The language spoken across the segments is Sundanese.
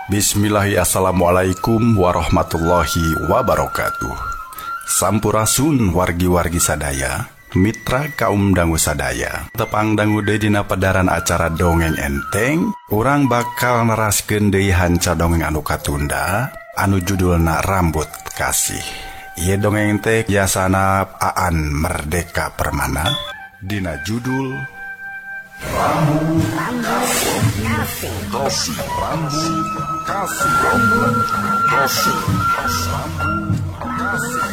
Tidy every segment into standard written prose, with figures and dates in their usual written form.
Bismillahirrahmanirrahim. Assalamualaikum warahmatullahi wabarakatuh. Sampurasun wargi-wargi sadaya, mitra kaum dangu sadaya. Tepang dangu deui dina padaran acara dongeng enteng, urang bakal neraskeun deui hanca dongeng anu katunda, anu judulna Rambut Kasih. Ieu dongeng teh biasana Aan Merdeka Permana dina judul Rambut Kasih. Rambut Kasih. Rambut Kasih. Rambut Kasih.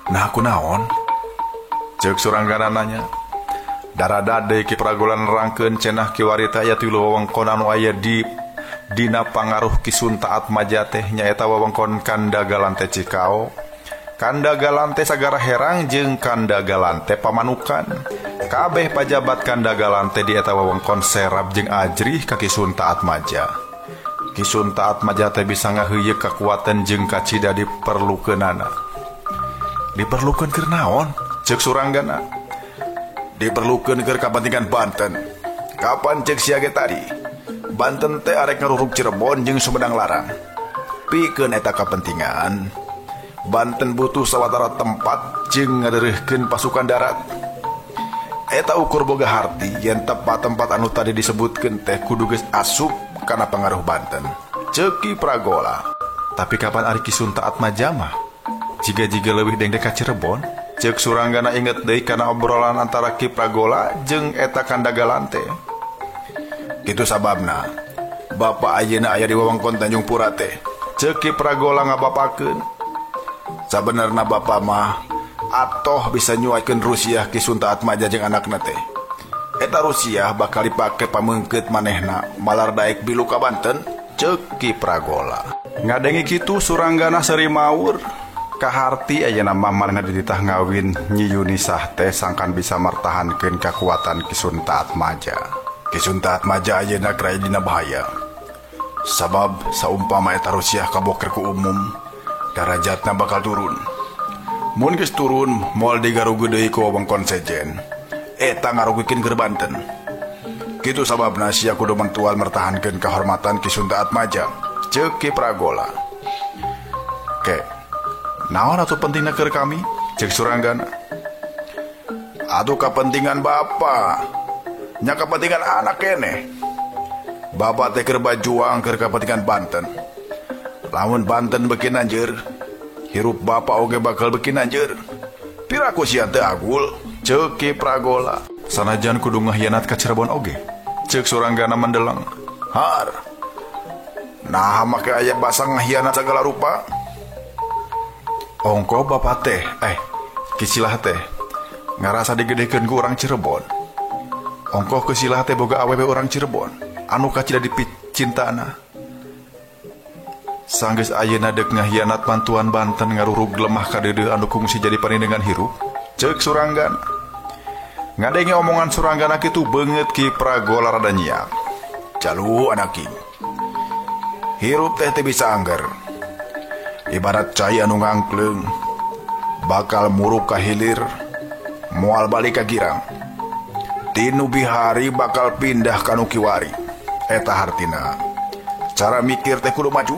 Nah aku naon? Ceuk suranggana nanya. Darada-dade ki pragolan nerangkeun cenah kiwarita aya tilu wewengkon anu aya dina pangaruh Ki Suntaat Maja teh nyaeta wewengkon Kandagalan teh Cikao, Kandagalan teh Sagara Herang jeung Kandagalan teh Pamanukan. Kabeh pajabat Kandagalan teh di eta wewengkon serab jeung ajrih ka Ki Suntaat Maja. Ki Suntaat Maja teh bisa ngaheuyeuk kakuatan jeung kacida diperlukeunana. Diperlukeun keur naon? Ceuk suranggana. Diperlukeun keur kapentingan Banten. Kapan ceuk sia ge tadi? Banten teh arek ngarurug Cirebon jeung Sumedang Larang. Pikeun eta kapentingan, Banten butuh sawatara tempat jeung ngadeureuhkeun pasukan darat. Eta ukur boga harti yen tepat tempat anu tadi disebutkeun teh kudu geus asup kana pangaruh Banten. Ceuk Ki Pragola. Tapi kapan ari Ki Suntaat Maja mah? Jiga-jiga leuwih dengdek ka Cirebon. Ceuk suranggana inget deui kana obrolan antara Ki Pragola jeung eta Kandagalan teh. Kitu sababna bapa ayeuna aya di wewengkon Tanjung Pura teh. Ceuk Ki Pragola ngabapakeun. Sabenerna bapa mah atoh bisa nyuaikeun Rusiah Ki Suntaat Maja jeung anakna teh. Eta Rusiah bakal dipake pameungkeut manehna malar daek bilu ka Banten. Ceuk Ki Pragola. Ngadengi kitu suranggana seri maur. Kaharti ayeuna mah manehna dititah ngawin Nyi Yunisah teh sangkan bisa mertahankeun kakuatan Ki Suntaat Maja. Ki Suntaat Maja ayeuna kraya dina bahaya. Sabab saumpama eta Rusiah kaboker ku umum, darajatna bakal turun. Mun geus turun moal digarugu deui ku wewengkon sejen. Eta ngarugikeun keur Banten. Kitu sababna sia kudu mentual mertahankeun kahormatan Ki Suntaat Maja. Ceuk Ki Pragola. Naon atuh pentingna keur kami? Ceuk suranggana. Atuh kapentingan bapa, nya kapentingan anak keneh. Bapa teh keur bajuang keur kapentingan Banten. Lamun Banten beuki nanjeur, hirup bapa oge bakal beuki nanjeur. Piraku sia teu agul? Ceuk Ki Pragola. Sanajan kudu ngahianat ka Cirebon oge. Ceuk suranggana mendeleng. Har. Nah make aya basa ngahianat sagala rupa. Ongko bapak teh, kisilah teh ngarasa digedekeun ku urang Cirebon. Ongko kesilah teh boga awewe urang Cirebon anu kacida dipicintana. Sanggeus ayeuna deuk ngahianat bantuan Banten ngarurug lemah kadeudeut anu kungsi jadi panindengan hirup. Ceuk suranggan. Ngadengi omongan suranggana kitu beungeut Ki Pragola rada nyiap. Jalu anak ieu. Hirup teh bisa angger. Ibarat cai anu ngangkleung, bakal muruk ka hilir, moal balik ka girang. Tinu bihari bakal pindah ka nu kiwari. Eta hartina cara mikir teh kudu maju,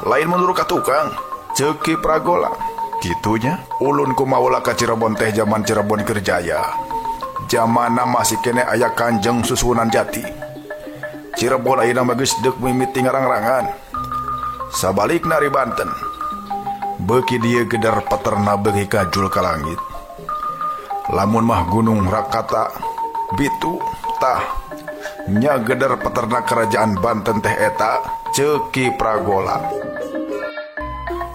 lain menurut ka tukang. Ceuk Ki Pragola. Kitunya ulun kumaula ka Cirebon teh zaman Cirebon keur jaya. Zamanna masih kene aya Kanjeng Susunan Jati. Cirebon ayeuna mah geus deuk mimiti ngarang-rangan. Sabalikna di Banten beuki dieu gedar paterna beuki kajul ka langit. Lamun mah Gunung Rakata bitu tah nya gedar paterna kerajaan Banten teh eta Ceki Pragola.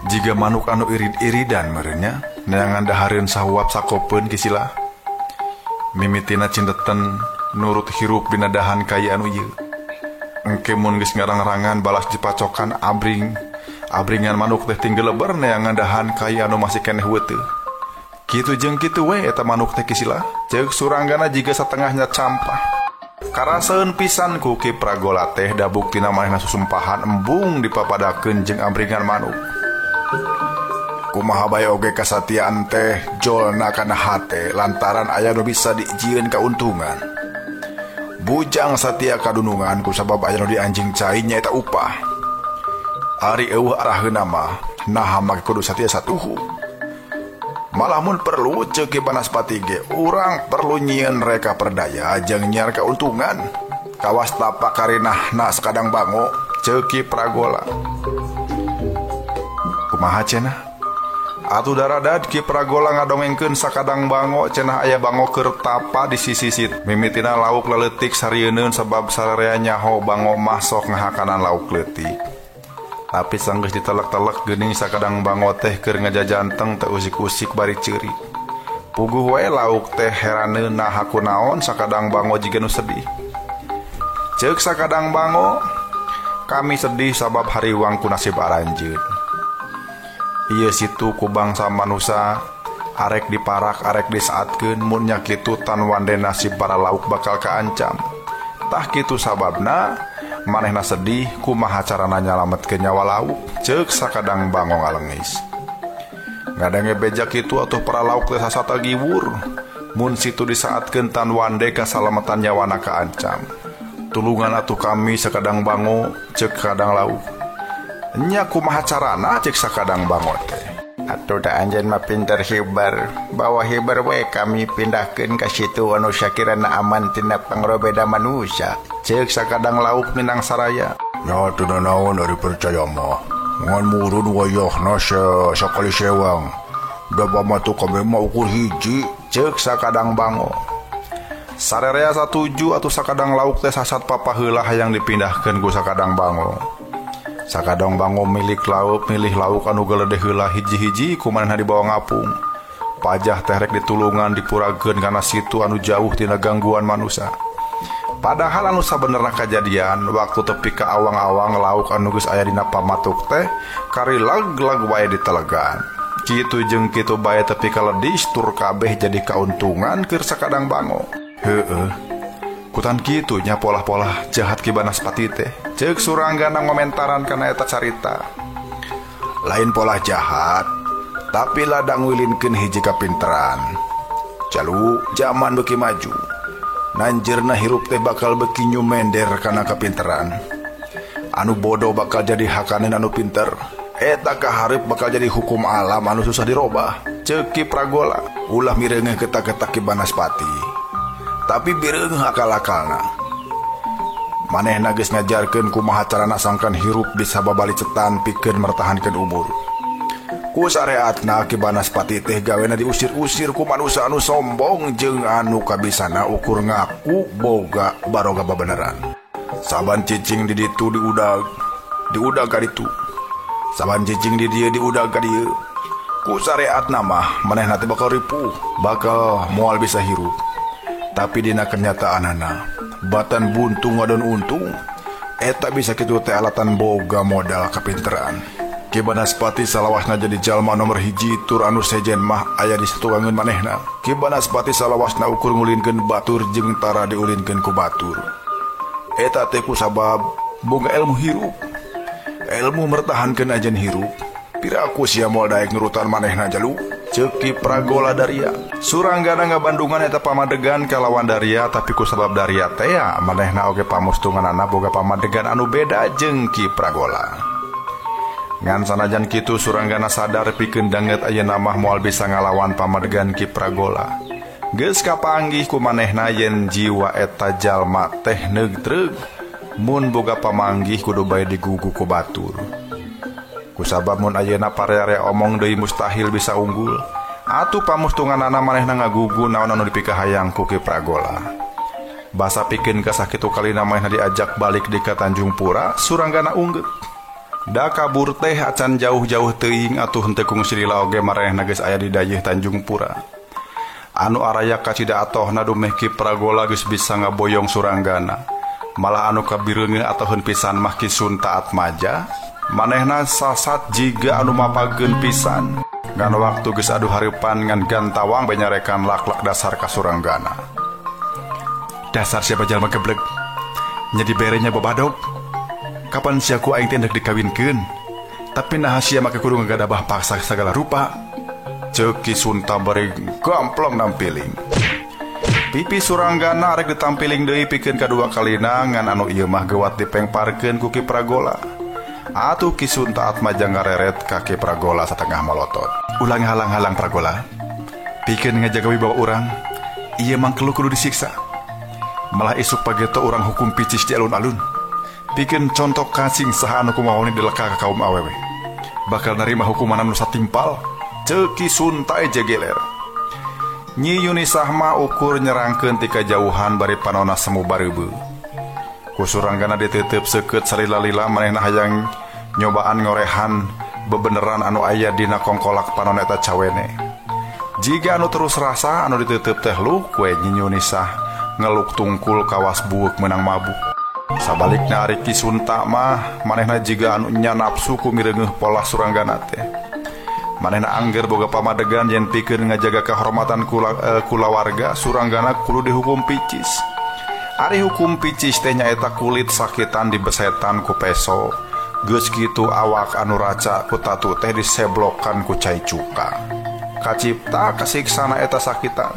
Jiga manuk anu irid-iridan merenya neangan dahareun sahuap sakopeun kisila. Mimitina cindeten nurut hirup dina dahan kaya anu ieu. Engke mun geus ngarang-rangan balas dipacokan abringan manuk teh tinggal lebar neangan dahan kaya anu masih keneh weuteuh. Kitu jeung kitu we eta manuk teh kisila. Ceuk suranggana jiga satengahnya campah. Karaseun pisan ku Ki Pragola teh da buktina manehna susumpahan embung dipapadakeun jeung abringan manuk. Kumaha bae oge kasatiaan teh jolna kana hate lantaran aya nu bisa diijieun kauntungan. Bujang satia kadunungan kusabab aya nu dianjing cai nyaeta upah. Ari eueuh araheuna mah naha make kudu satia satuhu. Malah mun perlu ceuk Ki Banaspati ge urang perlu nyieun reka perdaya jeung nyiar kauntungan. Kawas tapak karinahna sakadang bango ceuk Ki Pragola. Kumaha cenah? Atuh daradad Ki Pragola ngadongengkeun sakadang bango cenah aya bango keur tapa di sisi-sit. Mimitina lauk leutik sarieun sabab sararea nyaho bango mah sok ngahakanan lauk leutik. Tapi sanggeus ditelek-telek geuning sakadang bango teh keur ngajajanteng teu usik-usik bari ceuri. Puguh wae lauk teh heraneun naha kunaon sakadang bango jiga nu sedih. Ceuk sakadang bango, kami sedih sabab hariwang ku nasib aranjeun. Ieu situ ku bangsa manusia arek diparak arek disaatkeun mun nya kitu tan wande nasib para lauk bakal kaancam. Tah kitu sababna manehna sedih kumaha carana nyalametkeun nyawa lauk ceuk sakadang bango ngalengis. Ngadange beja kitu atuh para lauk teh sasata giwur mun situ disaatkeun tan wande kasalametan nyawana kaancam. Tulungan atuh kami sakadang bango ceuk kadang lauk. Nya kumaha carana cek sakadang bango teh. Atuh da anjeun mah pinter hibar. Bawa hibar we kami pindahkeun ka situ anu sakirana aman tina pangrobeda manusia. Ceuk sakadang lauk minang saraya. Nya teu naon ari percaya mah. Ngan murun wayahna sakali sewang. Da pamatu kami mah ukur hiji ceuk sakadang bango. Sararea satuju atuh sakadang lauk teh sasat papaheula hayang dipindahkeun ku sakadang bango. Sakadang bango milih lauk anu geledeh heula hiji-hiji kumanehna dibawa ngapung. Pajah teh rek ditulungan dipurageun kana situ anu jauh tina gangguan manusia. Padahal anu sabenerna kajadian waktu tepi ka awang-awang lauk anu geus aya dina pamatuk teh karilag-lag wae ditelegan. Kitu jeung kitu bae tepi ka ledis tur kabeh jadi kauntungan keur sakadang bango. Heueuh. Kutan kitu nya polah-polah jahat Ki Banaspati teh. Ceuk suranggana ngomentaran kana eta carita. Lain polah jahat, tapi ladang wilinkeun hiji kapinteran. Jalu zaman beuki maju. Nanjeurna hirup teh bakal beuki nyumender kana kapinteran. Anu bodoh bakal jadi hakaneun anu pinter. Eta kaharep bakal jadi hukum alam anu susah dirobah. Ceuk Ki Pragola ulah mireungeh getak-getak Ki Banaspati. Tapi bireung akal-akalna. Manehna geus ngajarkeun kumaha carana sangkan hirup di sababali cetan pikeun mertahankeun umur. Ku sareatna Ki Banaspati teh gawena diusir-usir ku manusia anu sombong jeung anu kabisana ukur ngaku boga baroga babeneran. Saban cicing di ditu diudag ka ditu. Saban cicing di dieu diudag ka dieu. Ku sareatna mah manehna teh bakal ripuh, bakal moal bisa hirup. Tapi dina kenyataanana batan buntung wadon untung eta bisa kitu teh alatan boga modal kapinteran. Ki Banaspati salawasna jadi jalma nomor hiji tur anu sejen mah aya di satuangeun manehna. Ki Banaspati salawasna ukur ngulinkeun batur jeung tara diulinkeun ku batur. Eta teh kusabab boga ilmu hirup. Ilmu mertahankeun ajen hirup. Piraku sia moal daek nurutan manehna jalu. Ceuk Ki Pragola Daria. Suranggana ngabandungan eta pamadegan kalawan Daria tapi kusabab Daria teh manehna oge pamustunganana boga pamadegan anu beda jeung Ki Pragola. Ngan sanajan kitu suranggana sadar pikeun danget ayeuna mah moal bisa ngalawan pamadegan Ki Pragola. Geus kapanggih ku manehna yen jiwa eta jalma teh neugtreug mun boga pamanggih kudu bae digugu ku batur. Kusabab mun ayeuna pareare omong deui mustahil bisa unggul, atuh pamustunganana manehna ngagugu naon anu dipikahayang ku Ki Pragola. Basa pikeun ka sakitu kalina manehna diajak balik di ka Tanjung Pura, Suranggana unggeut. Da kabur teh acan jauh-jauh teuing atuh henteu kungsi lila oge maranehna geus aya di dayeuh Tanjung Pura. Anu araya kacida atohna dumeh Ki Pragola geus bisa ngaboyong Suranggana. Malah anu kabireungeun atoheun pisan mah Ki Sunta Atmaja, manehna sasat jiga anu mapageun pisan. Ngan waktu geus adu hareupan ngan gantawang benyarekan laklak dasar ka Suranggana. Dasar siapa jalma geblek, nya diberenya babadog. Kapan siaku aing teh hendak dikawinkeun, tapi nah sia make kudu ngagadabah paksa segala rupa. Ceuk Ki Sunta bari gamplong nampiling. Pipi Suranggana arek ditampiling deui pikeun kadua kalina ngan anu ieu mah geuwat dipengparkeun ku Ki Pragola. Atuh Ki Sunta Atmaja ngareret ka Ki Pragola satengah malotot. Ulang halang-halang Pragola, pikeun ngajaga wibawa urang, ieu mah kudu disiksa. Malah isuk pageto urang hukum picis di alun-alun. Pikeun contoh kasing saha anu kumaha dileka ka kaum awewe. Bakal narima hukuman anu satimpal. Ceuk Ki Sunta jegeler. Nyi Yunisah mah ukur nyerangkeun ti kajauhan bari panonna semu bareubeu. Ku Suranggana diteuteup seukeut salila-lila manehna hayang nyobaan ngorehan bebeneran anu aya dina kongkolak panonna eta cawene. Jiga anu terus rasa anu diteuteup teh luuk we Nyi Yunisah ngeluk tungkul kawas buuk meunang mabuk. Sabalikna ari Ki Sunta mah manehna jiga anu nya nafsu ku mireungeuh pola Suranggana teh. Manehna angger boga pamadegan yen pikeun ngajaga kahormatan kulawarga, Suranggana kudu dihukum picis. Ari hukum picis teh nyaeta kulit sakitan dibesetan ku peso. Geus kitu awak anu raca ku tatu teh diseblokkan ku cai cuka. Kacipta kasiksana eta sakitan.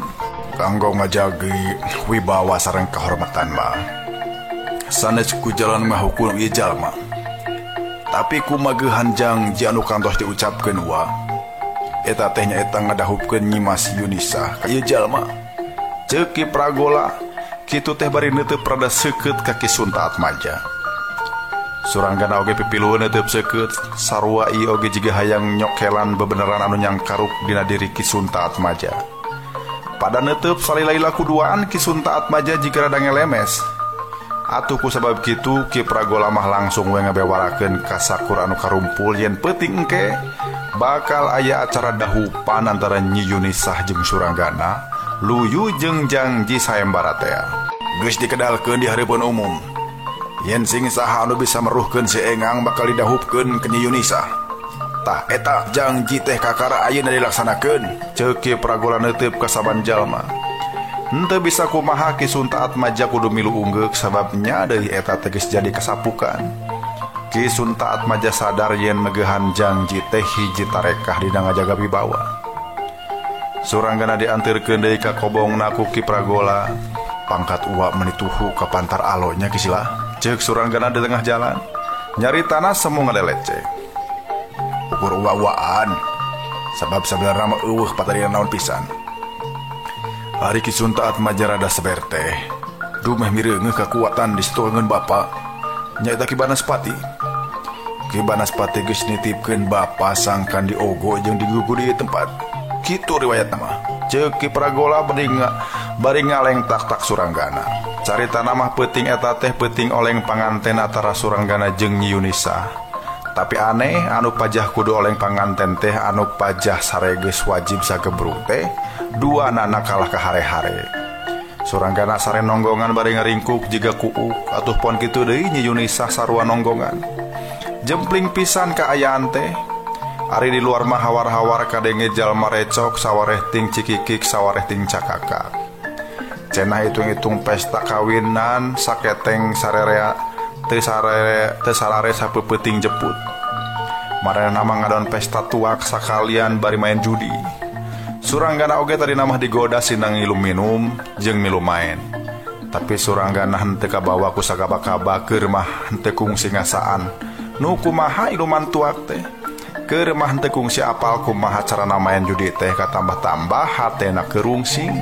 Kanggo ngajagi wibawa sareng kahormatan mah sanes ku jalan mah hukum ieu jalma. Tapi ku mageuhan janji anu kantos diucapkeun wa. Eta teh nyaeta ngadahupkeun Nyi Mas Yunisah ka ieu jalma. Ceuk Ki Pragola, kitu teh bari neuteub rada seukeut ka Ki Sunta Atmaja. Suranggana oge pipilueun neuteub seukeut, sarua ieu oge jiga hayang nyokelan bebeneran anu nyangkaruk dina diri Ki Sunta Atmaja. Pada neuteub salila-lila kuduaan Ki Sunta Atmaja jiga rada ngelemes. Atuh ku sabab kitu Ki Pragola mah langsung we ngabewarakeun ka sakur anu karumpul yen peuting engke bakal aya acara dahupan antara Nyi Yunisah jeung Suranggana, luyu jeung janji sayembara teh. Geus dikedalkeun di hareupeun umum. Yen sing saha anu bisa meruhkeun si Engang bakal didahupkeun ke Nyi Yunisah. Tah eta janji teh kakara ayeuna dilaksanakeun. Ceuk Ki Pragola neuteub ka saban jalma. Henteu bisa kumaha Ki Sunta Atmaja kudu milu unggeuk sababnya deui eta teges jadi kasapukan. Ki Sunta Atmaja sadar yen megeuhan janji teh hiji tarekah dina ngajaga wibawa. Suranggana diantirkeun deui ka kobongna ku Ki Pragola. Pangkat uwa menituhu ka pantar alonya kisilah. Ceuk Suranggana di tengah jalan. Nyaritana semu ngadeleceh. Ukur uwa-uwaan. Sabab sabenerna mah eueuh patarina naon pisan. Ari Ki Sunta Atmaja rada seber teh. Dumeh mireungeuh kakuatan disetokeun bapa. Nyaeta Ki Banaspati. Ki Banaspati geus nitipkeun bapa sangkan diogo jeung digugu di tempat. Kitu riwayatna mah. Ceuk Ki Pragola bari ngaleng tak-tak Suranggana. Caritana mah peuting eta teh peuting oleng panganten antara Suranggana jeung Nyi Yunisah. Tapi aneh anu pajah kudu oleng panganten teh anu pajah saregeus wajib sagebruk teh duanana kalah ka hare-hare. Suranggana sare nonggongan bari ngaringkuk jiga kuuk atuh pon kitu deui Nyi Yunisah sarua nonggongan. Jempling pisan kaayaan teh. Ari di luar mah hawar-hawar kadenge jalma recok sawareh ting cikikik sawareh ting cakakak. Cenah hitung-hitung pesta kawinan saketeng sarerea teu sarare sapeupeting jeput. Maranehna mah ngadon pesta tuak sakalian bari main judi. Suranggana oge tadi namah digoda sinang ngilu minum jeung milu main. Tapi Suranggana henteu kabawa ku sagaba-gaba keur mah henteu kungsi ngasaan. Nu kumaha iluman tuak teh? Keur mah henteu kungsi apal kumaha carana main judi teh katambah-tambah hatena keurungsing.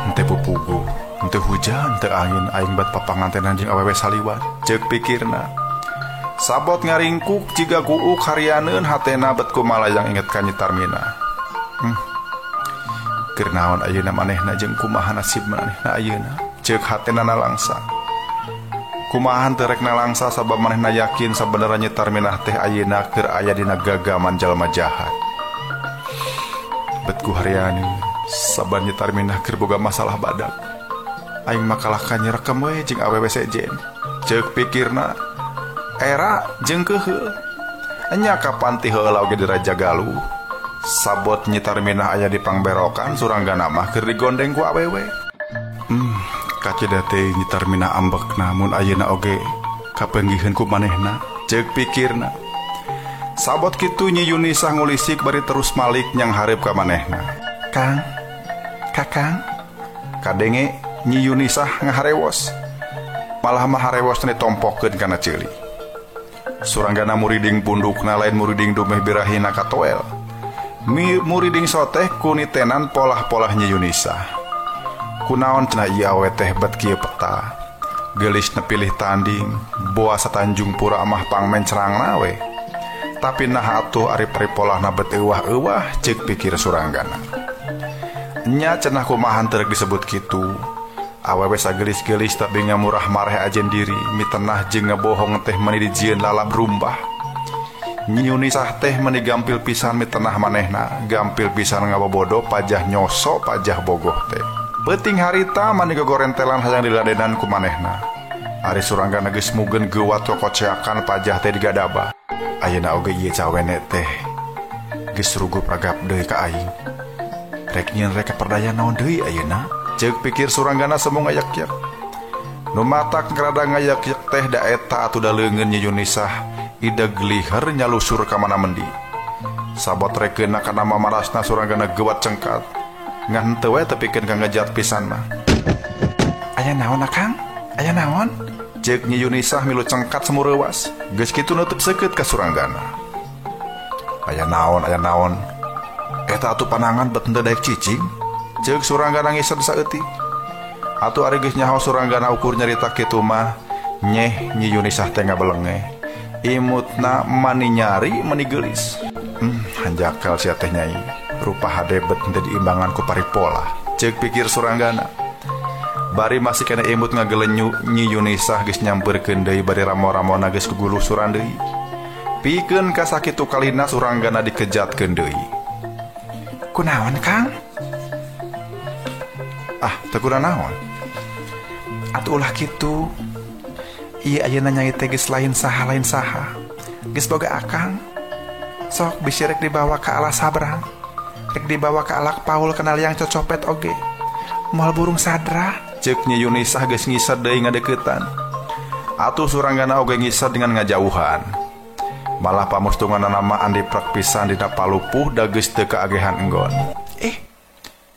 Henteu pupuguh. Henteu hujan teu angin aing bat papangantenan jeung awewe saliwat ceuk pikirna. Sabot ngaringkuk jiga guuk harianeun hatena bet kumalayang inget ka Nyi Tarmina. Keur naon ayeuna manehna jeung kumaha nasib manehna ayeuna ceuk hatena nalangsa. Kumahan teu rek nalangsa sabab manehna yakin sabenerna Nyi Tarmina teh ayeuna keur aya dina gagaman jalma jahat. Bet ku harianeun saban Nyi Tarmina keur boga masalah badak. Aing makalah ka nyerekam we jeung awewe sejen. Ceuk pikirna. Era jeung keuheul. Enya kapan ti heula oge di Raja Galuh. Sabot Nyi Tarmina aya di pangberokan Suranggana mah keur digondeng ku awewe. Kaceda teh Nyi Tarmina ambek namun ayeuna oge kapenggiheun ku manehna. Ceuk pikirna. Sabot kitu Nyi Yunisah ngulisik bari terus malik nyang hareup ka manehna. Kang, Kakang, kadenge Nyi Yunisah ngaharewos. Malah mah harewos teh tompokkeun kana ceuli. Suranggana muriding pundukna lain muriding dumeh birahina katoel. Muriding soteh kunitenan polah-polah Nyi Yunisah. Kunaon cenah ieu awe teh bet kieu peta. Geulis nepilih tanding, boa satanjung pura mah pangmen cerangna we. Tapi nah atuh ari paripolahna bet euwah-euwah ceuk pikir Suranggana. Nya cenah kumahan teu disebut kitu. Awewe sagelis-gelis tapi ngamurah mareh ajen diri mitenah jeung ngebohong teh meni dijieun lalap rumbah. Nyi Yunisah teh meni gampil pisan mitenah manehna, gampil pisan ngabobodo pajah nyoso pajah bogoh teh. Peuting harita mani gogorentelan hayang diladenan ku manehna. Ari Suranggana geus mugeun geuwat kokoceakan pajah teh digadaba. Ayeuna oge ieu cawene teh geus rugup ragap deui ka aing. Rek nyieun rek perdaya naon deui ayeuna? Ceuk pikir Suranggana semua ngayak-yak. Nu matak ngarada ngayak-yak teh da eta atuh da leungeun Nyi Yunisah ida gliher nyalusur ka mana mendi. Sabot rekeuna kana mamarasna Suranggana geuwat cengkat. Ngan teu we tepikeun ka ngejat pisan mah. Aya naon Akang? Aya naon? Ceuk Nyi Yunisah milu cengkat semureuwas. Geus kitu neuteuk seukeut ka Suranggana. Aya naon? Eta atuh panangan bet henteu daek cicing. Ceuk Suranggana ngised saeutik. Atuh ari geus nyaho Suranggana ukur nyarita kitu mah, nyeh Nyi Yunisah teh ngabelenge. Imutna mani nyari mani geulis. Hanjakal sia teh nyai. Rupa hadebet henteu diimbangan ku paripola. Ceuk pikir Suranggana. Bari masih kena imut ngagelenyu Nyi Yunisah geus nyampeurkeun deui bari ramo-ramona geus kuguluh suran deui. Pikeun ka sakitu kalina Suranggana dikejatkeun deui. Kunaon Kang? Teu naon. Atuh ulah kitu. Ieu ayeuna nyai teh geus lain saha. Geus boga Akang. Sok bisi rek dibawa ka alas sabrang. Rek dibawa ka alak Paul kenal yang cocopet oge. Moal burung sadra. Ceuk Nyi Yunisah geus ngised deui ngadeuketan. Atuh Suranggana oge ngised dengan ngajauhan. Malah pamustunganna mah andiprek pisan dina palupuh da geus teu kaagehan enggon.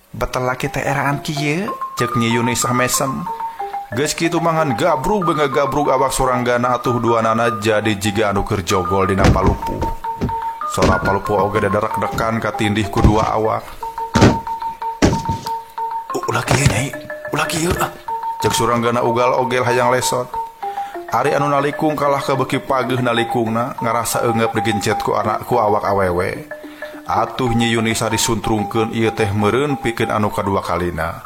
Betul laki teh eraan kieu, ceuk Nyi Yunisah mesem. Geus kitu mangan gabrug awak Suranggana atuh duanana jadi jiga anu keur jogol dina palupuh. Sora palupuh oge dadarek-dekan ka tindih ku dua awak. Ulah kieu nyai, ulah kieu. Ceuk Suranggana ugal ogel hayang lesot. Ari anu nalikung kalah ka beuki pageuh nalikungna ngarasa eungeup digencet ku awak awewe. Atuh Nyi Yunisah disuntrungkeun ieu teh meureun pikeun anu kadua kalina.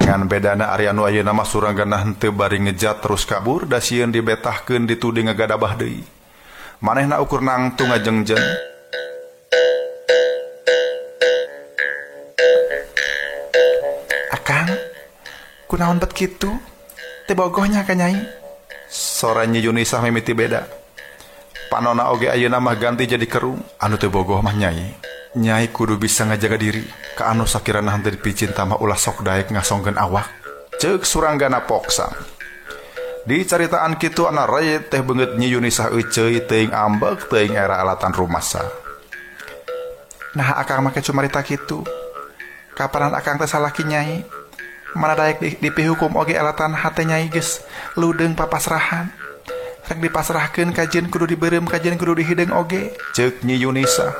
Ngan bedana ari anu ayeuna mah Suranggana henteu bari ngejat terus kabur da sieun dibetahkeun dituding ngagadabah deui. Manehna ukur nangtung ngajengjen. Akang, kunaon bet kitu? Teu bogohnya ka Nyai? Sora Nyi Yunisah mimiti beda. Panona oge ayeuna mah ganti jadi kerung. Anu teu bogoh mah Nyai kudu bisa ngajaga diri. Ka anu sakirana henteu dipicinta mah ulah sok daek ngasongkeun awak. Ceuk Suranggana poksang. Di caritaan kitu ana rayet teh beungeut Nyi Yunisah euceuy teuing ambek teuing era alatan rumasa. Nah Akang make cumarita kitu. Kapanan Akang teh salaki Nyai? Mana daek dipihukum oge alatan hate Nyai geus ludeung papasrahan. Rek dipasrahkeun kajen kudu dibeureum kajen kudu dihideung oge. Ceuk Nyi Yunisah.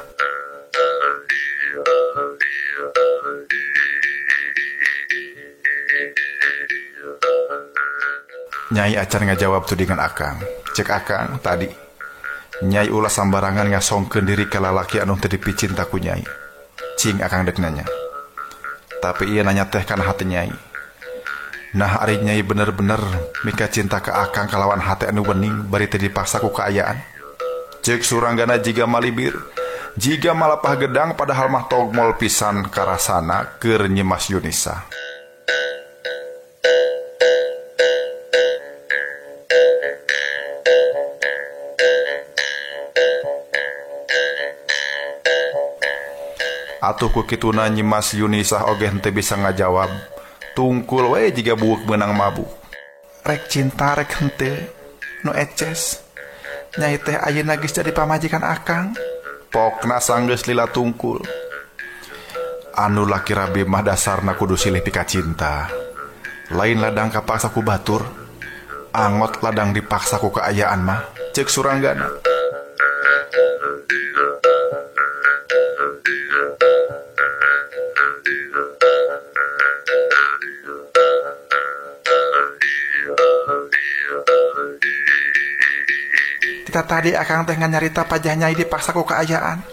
Nyai acan ngajawab tudingan akang. Cek akang tadi Nyai ulah sambarangan ngasongkeun diri ka lalaki anu teu dipicinta ku Nyai. Cing akang dek nanya. Tapi ieu nanya teh kana hati Nyai. Nah ari Nyai bener-bener mika cinta ka akang kalawan hati anu bening bari teu dipaksa ku kaayaan. Cek Suranggana jiga malibir, jiga malapah gedang padahal mah togmol pisan karasana keur nyemas Yunisa. Atuh ku kituna nyimas Yunisa oge henteu bisa ngajawab. Tungkul we jiga buuk beunang mabuk. Rek cinta rek henteu nu eces. Nyai teh ayeuna geus jadi pamajikan akang. Pokna sanggeus lila tungkul. Anu laki rabi mah dasarna kudu silih pika cinta. Lain ladang kapaksa ku batur, angot ladang dipaksa ku kaayaan mah. Cek Suranggana. Tita tadi akang teh nganyarita pajah Nyai dipaksa ku kaayaan.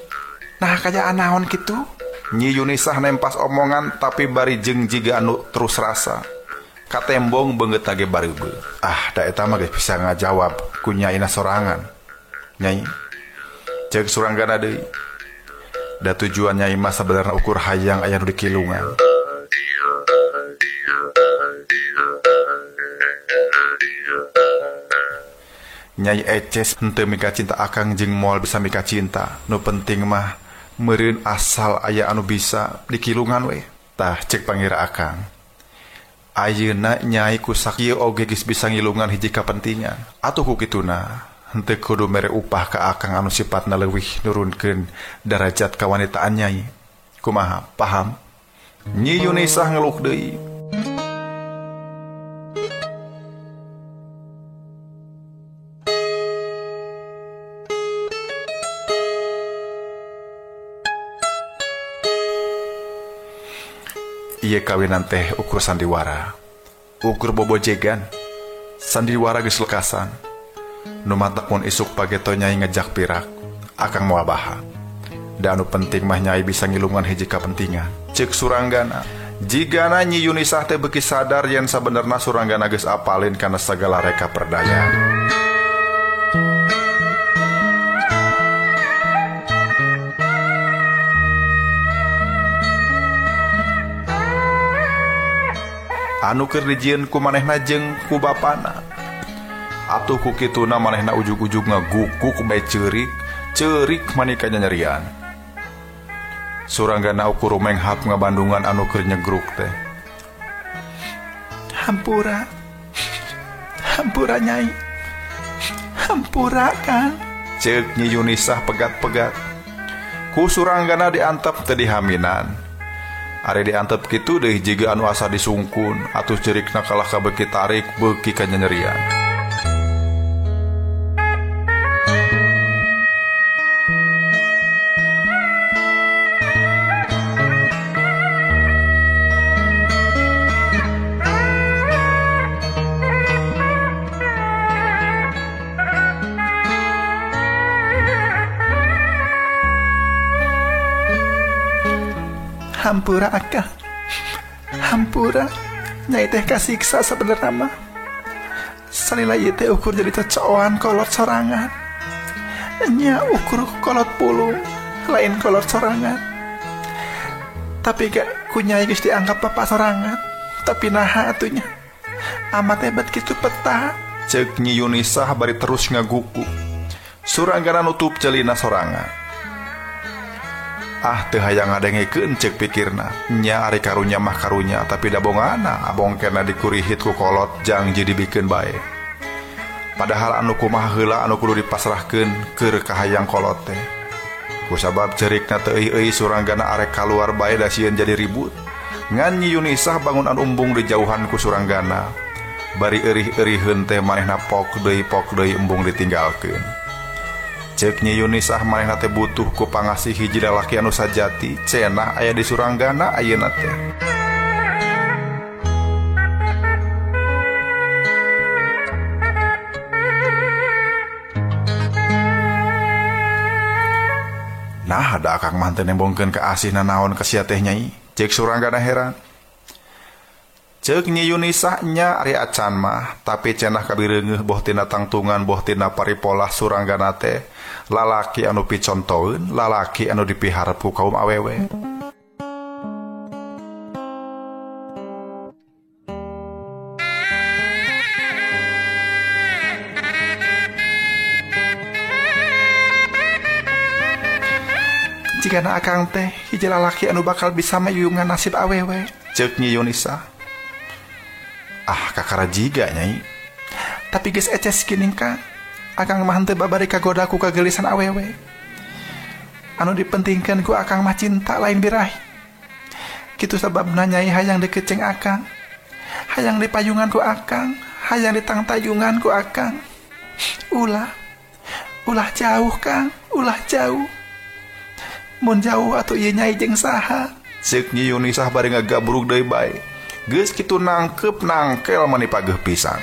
Nah kaayaan naon kitu? Nyi Yunisah nempas omongan tapi bari jeung jiga anu terus rasa. Katembong beungeut tage bareubeu. Da eta mah geus bisa ngajawab ku Nyaina sorangan. Nyai, cek Suranggana deui. Da tujuan Nyai mah sabenerna ukur hayang aya nu dikilungan. Nyai eces henteu mika cinta akang jeung moal bisa mika cinta. Nu penting mah meureun asal aya anu bisa dikilungan we. Tah cek pangira akang. Ayeuna Nyai ku sakieu oge geus bisa ngilungan hiji kapentingan. Atuh ku kituna henteu kudu mere upah ka akang anu sipatna leuwih nurunkeun derajat kawanitaan Nyai. Kumaha? Paham? Nyi Yunisah ngeluh deui. Ieu kawinan teh ukur sandiwara. Ukur bobojegan. Sandiwara geus lekasan. Nu mantap mun isuk pageto Nyai ngejak pirak, akang moal baha. Da anu penting mah Nyai bisa ngilungan hiji kapentingan. Cek Suranggana. Jigana Nyi Yunisah teh beuki sadar yen sabenerna Suranggana geus apalin kana sagala reka perdayaan. Anu keur dijieun ku manehna jeung ku bapana. Atuh ku kituna manehna ujug-ujug ngagukuk bae ceurik manika nyanyerian. Suranggana ukur menghap ngabandungan anu keur nyegruk teh. Hampura Nyai. Hampura kan. Ceuk Nyi Yunisah pegat-pegat. Ku Suranggana diantep teu dihaminan. Ari diantep kitu deui jiga anu asa disungkun atuh ceurikna kalah kabeuki tarik beuki ka nyanyerian. Hampura akang. Hampura. Nyai teh kasiksa sabenerna mah. Salila ieu teh ukur jadi cocoan kolot sorangan. Nya ukur kolot pulung, lain kolot sorangan. Tapi gak ku Nyai geus dianggap bapak sorangan. Tapi naha atunya. Amat hebat kitu peta. Ceuk Nyi Yunisah bari terus ngaguku. Suranggana nutup celina sorangan. Teu hayang ngadengikeun ceuk pikirna. Nya ari karunya mah karunya tapi da bongana abongkenna dikurihit ku kolot jang jadi dibikeun bae. Padahal anu kumaha heula anu kudu dipasrahkeun keur ka hayang kolot teh. Kusabab ceurikna teu euy Suranggana arek kaluar bae da sieun jadi ribut. Ngan Nyi Yunisah bangunan umbung di jauhan ku Suranggana. Bari eurih-euriheun teh manehna pok deui embung ditinggalkeun. Cek Nyi Yunisah manehna teh butuh ku pangasih hiji lalaki anu sajati cenah aya di Suranggana ayeuna teh. Da akang mah teu nembongkeun ka asihna naon ka sia teh Nyai, ceuk Suranggana heran. Ceuk Nyi Yunisa nya ari acan mah, tapi cenah kabireungeuh boh tina tangtungan boh tina paripolah Suranggana teh lalaki anu picontoeun, lalaki anu dipiharep ku kaum awewe. Jigana akang teh hiji lalaki anu bakal bisa mayungan nasib awewe, ceuk Nyi Yunisa. Ah, kakara jiga Nyai. Tapi geus eces kining Kang. Akang mah henteu babari kagoda ku kageulisan awewe. Anu dipentingkeun ku akang mah cinta lain birahi. Kitu sababna Nyai hayang deukeut jeung akang. Hayang dipayungan ku akang, hayang ditangtayungan ku akang. Ulah jauh Kang, ulah jauh. Mun jauh atuh ieu Nyai jeung saha? Ceuk Nyi Yunisa bari ngagabrug deui bae. Geus kitu nangkep nangkel mani pageuh pisan.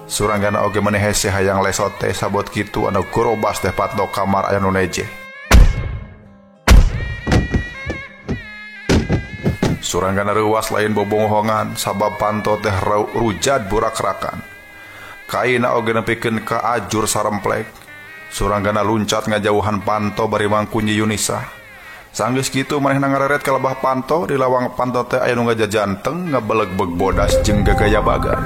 Suranggana oge maneh hese hayang lesot teh sabot kitu anu kurobas teh patdok kamar aya nu neje. Suranggana reuwas lain bobongohongan sabab panto teh rujad burak-rakan. Kaina oge nepikeun ka ajur saremplek. Suranggana luncat ngajauhan panto bari mangku Nyi Yunisa. Sanggeus kitu manehna ngareret ka lebah panto, di lawang panto teh aya nu ngajajanteng ngabeleg-beg bodas jeung gagaya bagan.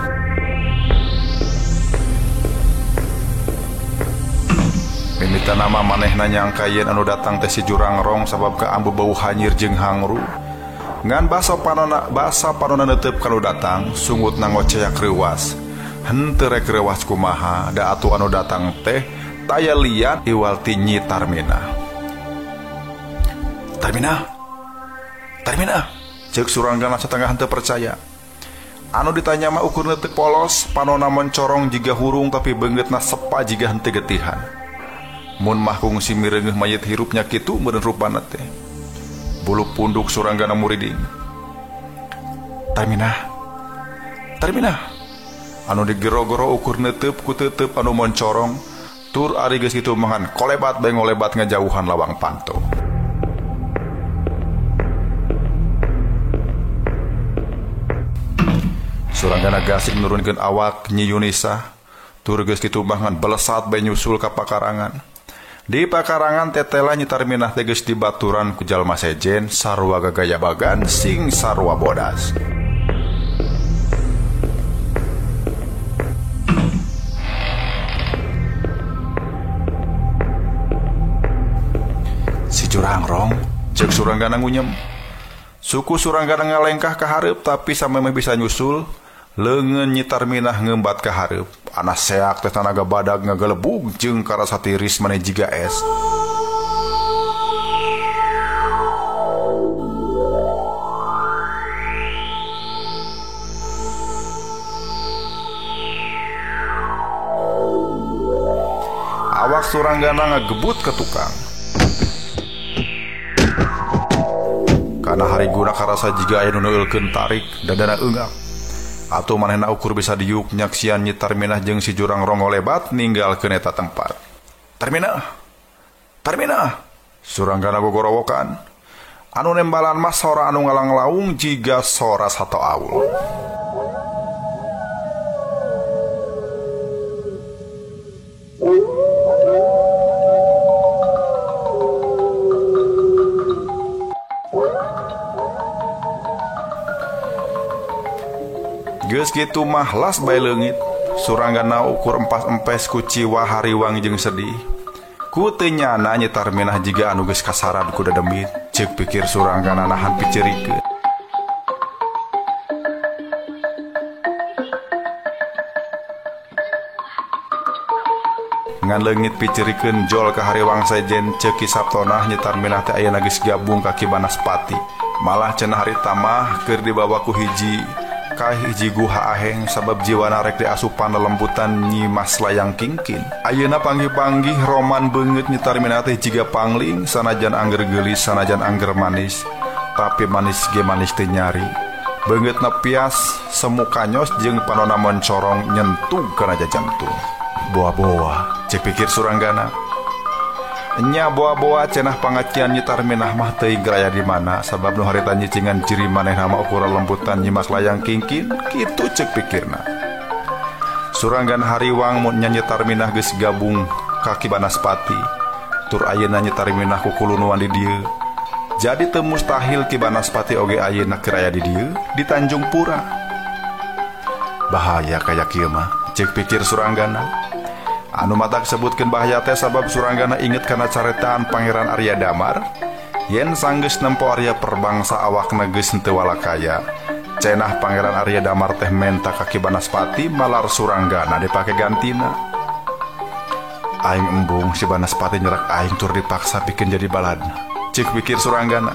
Mimita nama manehna nyangka yen anu datang teh si Jurangrong sabab ka ambu bau hanyir jeung hangru. Ngan basa panonna neuteup kanu datang sungutna ngoceak reuwas. Henteu rek reuwas kumaha, da atuh anu datang teh taya liat iwal ti Nyi Tarmina. Tarmina, ceuk Suranggana satengah henteu percaya. Anu ditanya mah ukurna teu polos, panonna mencorong jiga hurung tapi beungeutna sepa jiga henteu getihan. Mun mah kungsi mireungeuh mayit hirupnya kitu meureun rupana teh. Bulu punduk Suranggana muriding. Tarmina. Anu digero-gero ukur neuteup ku teuteup anu moncorong, tur ari geus kitu mangan kolebat bae ngolebat ngajauhan lawang panto. Suranggana gasik nurunkeun awak Nyi Yunisa, tur geus kitu mangan belesat bae nyusul ka pakarangan. Di pakarangan tetela Nyi Tarminah teh geus dibaturan ku jalma sejen sarua gagaya bagan sing sarua bodas. Si Jurangrong, ceuk Suranggana ngunyem. Suku Suranggana ngalengkah ka hareup tapi samemeh bisa nyusul, leungeun Nyi Tarminah ngeumbat ka hareup. Anas seak teh tanaga badag ngagelebug jeung karasa tiris maneh jiga es. Awak Suranggana ngagebut ke tukang. Kana hari guna karasa jiga aya nu neueulkeun tarik dadana eungak. Atuh manehna ukur bisa diuk nyaksian Nyi Tarminah jeung si Jurangrong ngolebat ninggalkeun eta tempat. Tarminah. Suranggana gogorowokan. Anu nembalan mah sora anu ngalang-laung jiga sora sato aul. Geus kitu mah las bae leungit. Suranggana ukur empas-empes ku ciwa hariwang jeung sedih. Ku teu nyana Nyi Tarminah jiga anu geus kasarad ku dademit, ceuk pikir Suranggana nahan picerikeun. Ngan leungit picerikeun jol ka hariwang sejen ceuk Sabtonah Nyi Tarminah teh ayeuna geus gabung ka Ki Banaspati. Malah cenah harita mah keur dibawa ku hiji ka hiji guha aheng sabab jiwana rek diasupan lelembutan Nyi Mas Layang Kingkin. Ayeuna panggih-panggih roman beungeut nyitarmina teh jiga pangling sanajan angger geulis sanajan angger manis tapi manis ge manis teh nyari. Beungeutna pias semu kanyos jeung panonna mencorong nyentug kana jantung. Boa-boa cek pikir Suranggana. Nya boa-boa cenah pangacian nyitar minah mah teuing raya di mana sabab nu harita nyicingan ciri manehna mah ukuran lembutan Nyi Mas Layang Kingkin kitu cek pikirna. Suranggan hariwang mun nyitar minah geus gabung ka Ki Banaspati tur ayeuna nyitar minah ku kulunuan di dieu. Jadi teu mustahil Ki Banaspati oge ayeuna keur aya di dieu di Tanjung Pura. Bahaya kaya kieu mah cek pikir Suranggana. Anu matak sebutkeun bahaya teh sabab Suranggana inget kana caretaan Pangeran Arya Damar yen sanggeus nempo Arya perbangsa awakna geus henteu walakaya. Cenah Pangeran Arya Damar teh menta ka Ki Banaspati malar Suranggana dipake gantina. Aing embung si Banaspati nyerak aing tur dipaksa pikeun jadi baladna. Cek pikir Suranggana.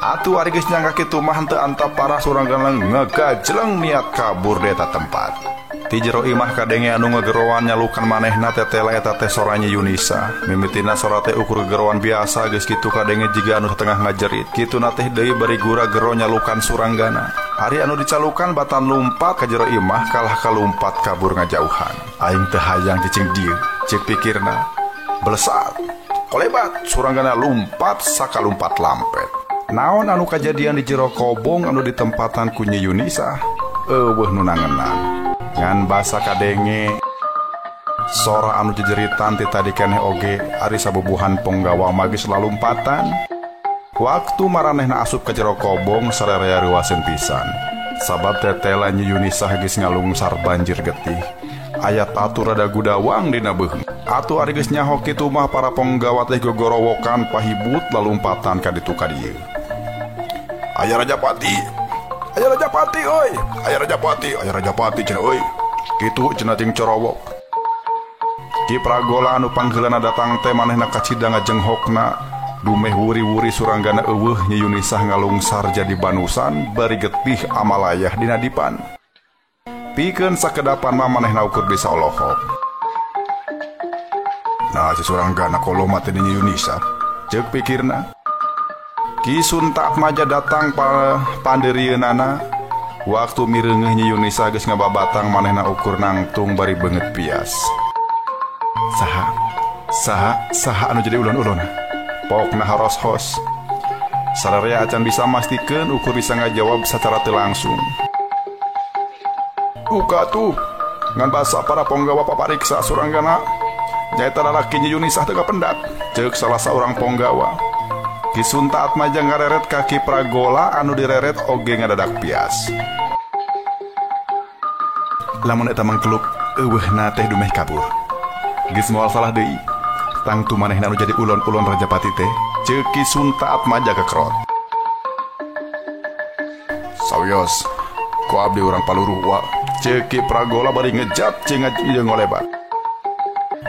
Atuh ari geus nyangka kitu mah henteu antap parah Suranggana ngagajleng niat kabur di eta tempat. Ti jero imah kadenge anu ngagerowan nyalukan manehna tetela eta teh soranya Yunisa. Mimitina sora teh ukur gerowan biasa geus kitu kadenge jiga anu tengah ngajerit. Kitu na teh deui bari gura gero nyalukan Suranggana. Ari anu dicalukan batan lumpat ka jero imah kalah kalumpat kabur ngajauhan. Aing teh hayang cicing dieu, cek pikirna. Belesat, kolebat Suranggana lumpat sakalumpat lampet. Naon anu kajadian di jero kobong anu ditempatan ku Nyi Yunisa? Eueuh nu nangenan. Ngan basa kadenge sora anu jejeritan ti tadi keneh oge ari sabubuhan Ponggawa magis lalumpatan. Waktu maranehna asup ka jero kobong sarerea ruaseun pisan. Sabab tetela Nyi Yunisa geus ngalungsar banjir getih. Aya atuh rada gudawang dina beuh. Atuh ari geus nyaho kitu mah para Ponggawa teh gogorowokan pahibut lalumpatan ka ditu ka dieu. Aya Rajapati. Aya Rajapati euy, aya Rajapati, aya Rajapati cenah euy. Kitu cenah ting corowok. Ki Pragola anu panggeulana datang teh manehna kacida ngajenghokna dumeh wuri-wuri Suranggana eueuh Nyi Yunisa ngalungsar jadi banusan bari getih amalayah dina dipan. Pikeun sakedapan mah manehna ukur bisa olohok. Nah si Suranggana kolo mah teh Nyi Yunisa, ceuk pikirna. Ki Sunta Atmaja datang pandeurieunana waktu mireungeuh Nyi Yunisa geus ngababatang manehna ukur nangtung bari beungeut pias. Saha anu jadi ulun-ulun? Pokna haros-hos. Sararea acan bisa mastikeun ukur bisa ngajawab secara teu langsung. Uka tuh ngan basa para Ponggawa papariksa Suranggana. Nyaeta lalaki Nyi Yunisa teu kapendak, ceuk salah saurang Ponggawa. Ki Sunta Atmaja ngareret kaki Pragola anu direret oge ngadadak pias. Lamun eta mangkeluk eueuhna teh dumeh kabur. Geus moal salah deui. Tangtu manehna anu jadi ulon-ulon Rajapati teh ceuk Ki Sunta Atmaja kekrot. Sawyos, ku abdi urang paluruh wa. Ceuk Ki Pragola bari ngejat jeung ngolebat.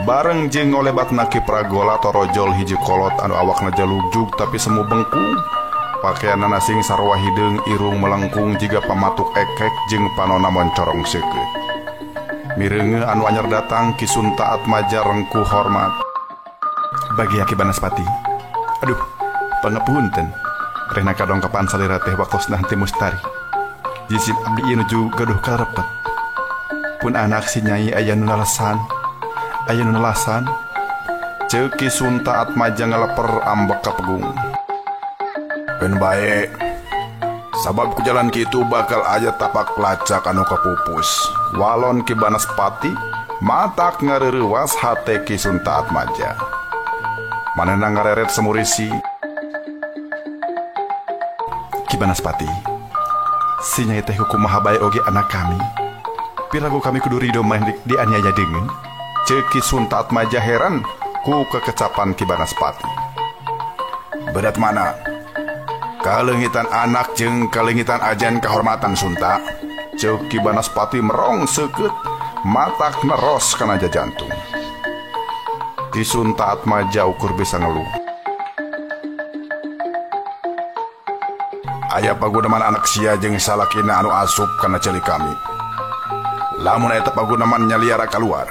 Bareng jeung ngolebatna Ki Pragola torojol hiji kolot anu awakna jalugjug tapi semu bengkung. Pakaianna sing sarua hideung irung melengkung jiga pamatuk ekek jeung panonna mencorong seukeut. Mireungeuh anu anyar datang Ki Sunta Atmaja rengkuh hormat. Bagi Ki Banaspati. Aduh, pangapunten. Rehna kadongkapan salira teh waktosna henteu mustari. Jisim abdi ieu nuju gaduh karepet. Pun anak si Nyai aya nu nalasan. Aya nu nalasan, ceuk Ki Sunta Atmaja ngaleper ambek kapegung. Ben bae, sabab ku jalan kitu bakal aya tapak lacak anu kapupus. Walon Ki Banaspati matak ngareurewas hate Ki Sunta Atmaja. Manehna ngareret semurisi. Ki Banaspati, si Nyai teh kumaha bae oge anak kami. Pirago kami kudu ridho main dianiaya deungeun. Ceuk Ki Sunta Atmaja heran ku kekecapan Ki Banaspati. Berat mana? Kalengitan anak jeung kalengitan ajan kehormatan Sunta. Ceuk Ki Banaspati merong seukeut matak neros kana jantung. Ki Sunta Atmaja ukur bisa ngeluh. aya pagunaman anak sia jeung salakina anu asup kana celik kami. Lamun eta pagunaman nyaliara keluar,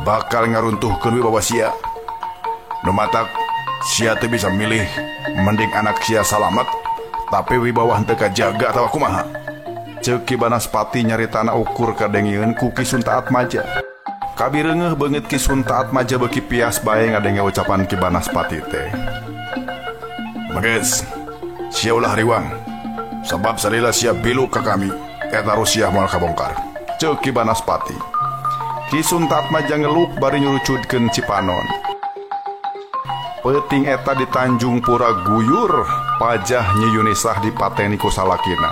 bakal ngaruntuhkeun wibawa sia. Nu matak sia teu bisa milih, mending anak sia salamet tapi wibawa henteu kajaga atawa kumaha. Ceuk Ki Banaspati nyaritana ukur kadengieun ku Ki Suntaatmaja. Kabireungeuh beungeut Ki Suntaatmaja beuki pias bae ngadenge ucapan Ki Banaspati teh. Mages, sia ulah riwang, sebab salila sia bilu ka kami, eta Rusia moal kabongkar. Ceuk Ki Banaspati. Ki Suntaatmaja ngeluk bari nyurucudkeun Cipanon. Peuting eta di Tanjung Pura guyur, pajah Nyi Yunisah dipateni ku salakina.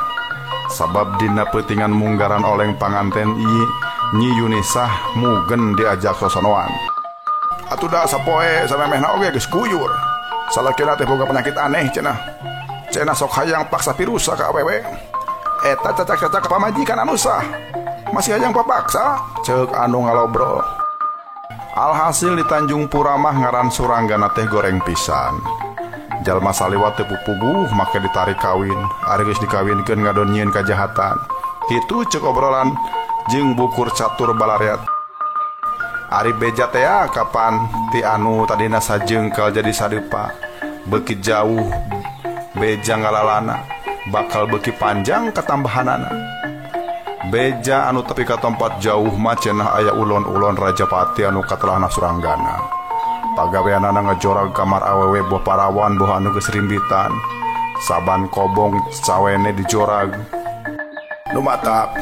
Sabab dina peutingan munggaran oleng panganten Nyi Yunisah mugen diajak sosonoan. Atuh da sapoe samemehna oge geus guyur. Salakina teh boga penyakit aneh cenah. Cenah sok hayang paksa pirusa ka awewe. Eta cacak-cacak pamajikan anu sah. Masih hayang papaksa, ceuk anu ngalobro. Alhasil di Tanjung Pura mah ngaran suranggana teh goreng pisan. Jalma saliwat teu pupuguh make ditarik kawin, ari geus dikawinkeun ngadon nyieun kajahatan. Kitu ceuk obrolan jeung bukur catur balareat. Ari beja teh kapan ti anu tadina sajeungkel jadi sadeupa. Beuki jauh beja ngalalana, bakal beuki panjang katambahanana. Beja anu tepi ka tempat jauh mah cenah aya ulon-ulon Rajapati anu katelahna suranggana. Pagaweanana ngejorag kamar awewe buah parawan buah anu geus rimbitan. Saban kobong cawene dijorag. Nu matak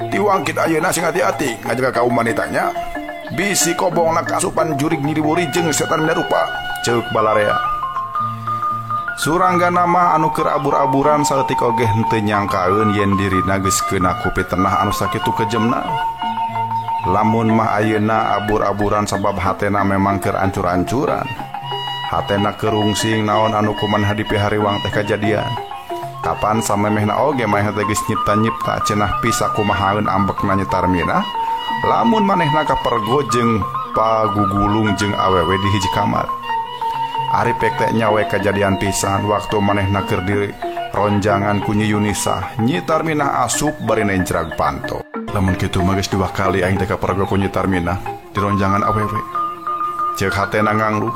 tiwang kita ayeuna sing hati-hati ngajaga kaum wanitanya. Bisi kobongna kasupan jurig nyiriwuri jeung setan rupa, ceuk balarea. Suranggana mah anu keur abur-aburan saeutik oge henteu nyangkaeun yen dirina geus keuna ku pitenah anu sakitu kejemna. Lamun mah ayeuna abur-aburan sabab hatena memang keur ancur-ancuran. Hatena kerungsing naon anu kumaha dipihariwang teh kajadian. Kapan samemehna oge mah teh geus nyipta-nyipta cenah pisah kumahaeun ambekna nyetarmina. Lamun manehna kapergo jeung pagugulung jeung awewe di hiji kamar. Ari pek teh nyawe kajadian pisan waktu manehna keur di ronjangan ku Nyi Yunisah. Nyi Tarminah asup bari nencrag panto. Lamun kitu mah geus dua kali aing teh kapergo ku Nyi Tarminah di ronjangan awewe. Ceuk hatena ngangluh.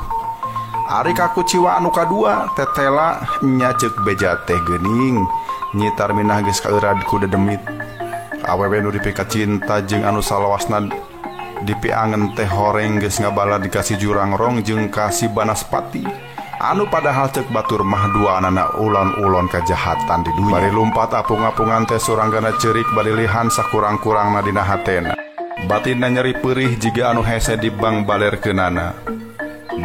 Ari kakuciwa anu kadua tetela nya ceuk beja teh geuning. Nyi Tarminah geus kaeurad ku dedemit. Awewe nu dipika cinta jeung anu salawasna dipiangen teh horeng geus ngabala dikasih jurang rong jeung kasih Banaspati. Anu padahal ceuk batur mah duanana ulon-ulon kajahatan di dunya. Bari lumpat apung-apungan teh suranggana ceurik bari lihan sakurang-kurangna dina hatena. Batinna nyeri peurih jiga anu hese dibang balerkeunana.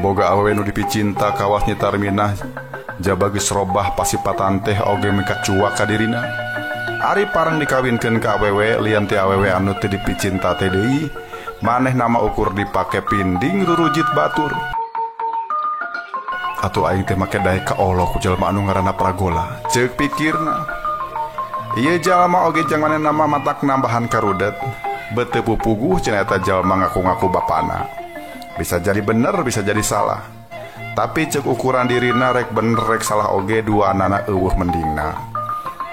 Boga awewe nu dipicinta kawas Nyi Tarminah jaba geus robah pasipatan teh oge mika cuak ka dirina. Ari parang dikawinkeun ka awewe lian ti awewe anu teu dipicinta teh deui, maneh nama ukur dipake pinding rurujit batur. Atuh aing teh make daek ka Allah ku jalma anu ngaranna Pragola, ceuk pikirna. Ieu jalma oge jang maneh nama matak nambahan karudet, beuteung pupuguh cenah eta jalma ngaku-ngaku bapana. Bisa jadi bener, bisa jadi salah. Tapi ceuk ukuran dirina rek bener rek salah oge duanana eueuh mendingna.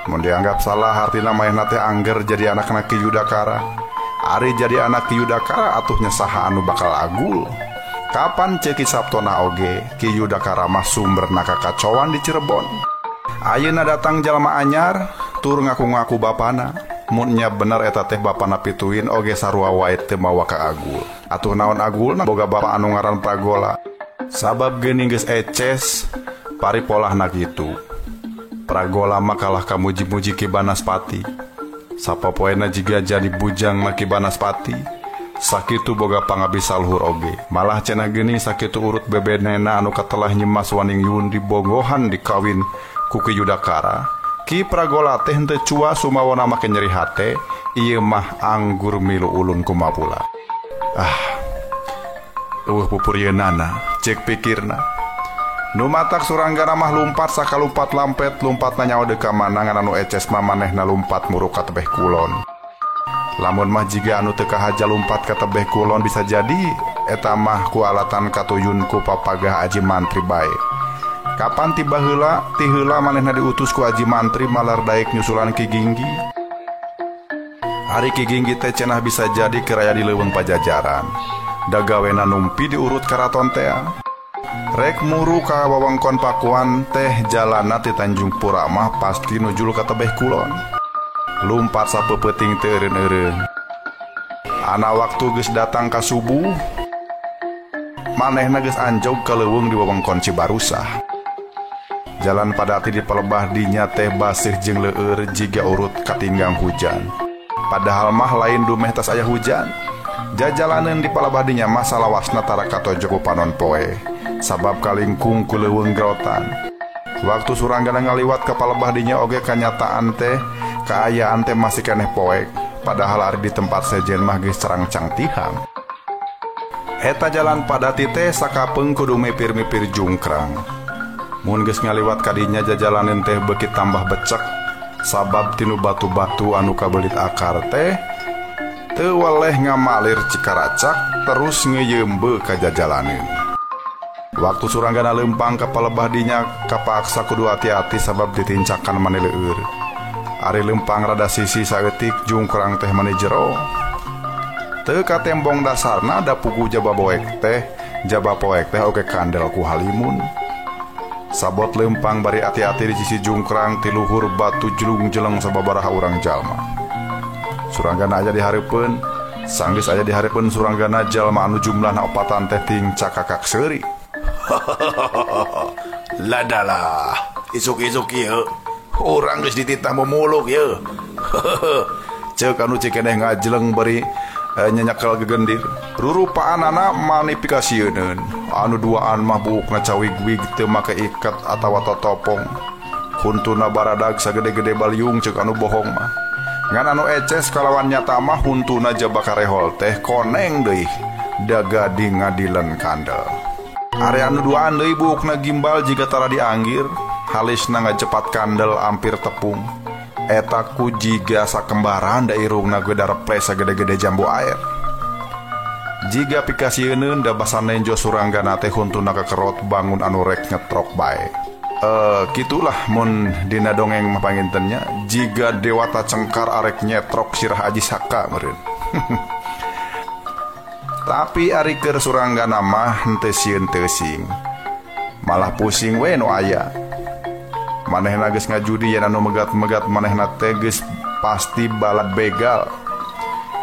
Mun dianggap salah artina maehna teh angger jadi anakna Ki Yudakara. Ari jadi anak Ki Yudakara atuh nya saha anu bakal agul. Kapan ceuk sabtona oge Ki Yudakara mah sumberna kakacoan di Cirebon. Ayeuna datang jalma anyar tur ngaku-ngaku bapana. Mun nya bener eta teh bapana pituin oge sarua wae teu mawa ka agul. Atuh naon agulna boga bapa anu ngaran Pragola. Sabab geuning geus eces paripolahna kitu. Pragola mah kalah kamuji-muji Ki Banaspati. Sapopoena jiga jadi bujang na Ki Banaspati. Sakitu boga pangabdi saluhur oge. Malah cenah geuning sakitu urut bebenena anu katelah nyemas Waningyun dibonggohan dikawin ku Ki Yudakara. Ki Pragola teh henteu cua sumawana make nyeri hate, ieu mah anggur milu ulun kumapula. Eueuh pupurieunana, ceuk pikirna. Nu matak suranggana mah lumpat sakalumpat lampet lumpatna nyawa deuk ka manangan anu eces mah manehna lumpat muruk ka tebeh kulon. Lamun mah jiga anu teu kahaja lumpat ka tebeh kulon bisa jadi eta mah ku alatan katuyun ku papagah aji mantri bae. Kapan tiba heula ti heula manehna diutus ku Aji Mantri malar daek nyusulan Ki Ginggi. Ari Ki Ginggi teh cenah bisa jadi keraya di leuweung Pajajaran. Da gawena numpi diurut karaton teh. Rek muru ka wewengkon Pakuan teh jalana ti Tanjung Pura mah pasti nujul ka tebeh kulon. Lumpat sapeupeting teu eureun-eureun. Ana waktu geus datang ka subuh, manehna geus anjog ka leuweung di wewengkon Cibarusah. Jalan Padati di pelebah dinya teh basih jeung leueur jiga urut katinggang hujan. Padahal mah lain dumeh tas aya hujan. Jajalaneun di pelebah dinya mah salawasna tara katojo panon poe. Sabab kalingkung ku leuweung grotan. Waktu Suranggana ngaliwat ka pelebah dinya oge kanyataan teh kaayaan teh masih keneh poek. Padahal ari di tempat sejen mah geus cerang-cang tihang. Eta jalan Padati teh sakapeung kudu mipir-mipir jungkrang. Mun geus ngaliwat kadinya jajalaneun teh beuki tambah becek sabab tinu batu-batu anu kabelit akar teh teu waleh ngamalir cikaracak terus ngeuyeumbe ka jajalaneun. Waktu Suranggana leumpang ka pelebah dinya kapaksa kudu hati-hati sabab ditincakan maneh leueur. Ari leumpang rada sisi saeutik jungkrang teh maneh jero. Teu ka tembong dasarna da pugu jaba poek teh oge kandel ku halimun. Sabot lempang bari hati-hati di sisi jungkrang ti luhur batu jelung-jeleng sababaraha urang jalma. Suranggana aja dihareupeun, sanggeus aya dihareupeun Suranggana jalma anu jumlahna opatan teh ting cakakak seuri. Ladalah, isuk-isuk ieu. Urang geus dititah memuluk ieu. Ceuk anu cikeneh ngajeleng bari nyanyakel gegendir. Rurupaanana manipikasieun. Anu duaan mah buukna cawig-wig teu make iket atawa totopong. Huntuna baradag sagede-gede baliung ceuk anu bohong mah. Ngan anu eces kalawan nyata mah huntuna jaba karehol teh koneng deui da gading ngadilen kandel. Are anu duaan deui buukna gimbal jiga tara dianggir, halisna ngajepat kandel ampir tepung. Eta ku jiga sakembaran da irungna ge dareple sagede-gede jambu air. Jiga pikasieun da basanenjo Suranggana teh huntuna kekerot bangun anu rek ngetrok bae. Kitulah mun dina dongeng mah pangintennya jiga dewata cengkar arek nyetrok sirah Aji Saka meureun. Tapi ari keur Suranggana mah henteu sieun teusing. Malah pusing we nu aya. Manehna geus ngajudi yen anu megat-megat manehna teh geus pasti balad begal.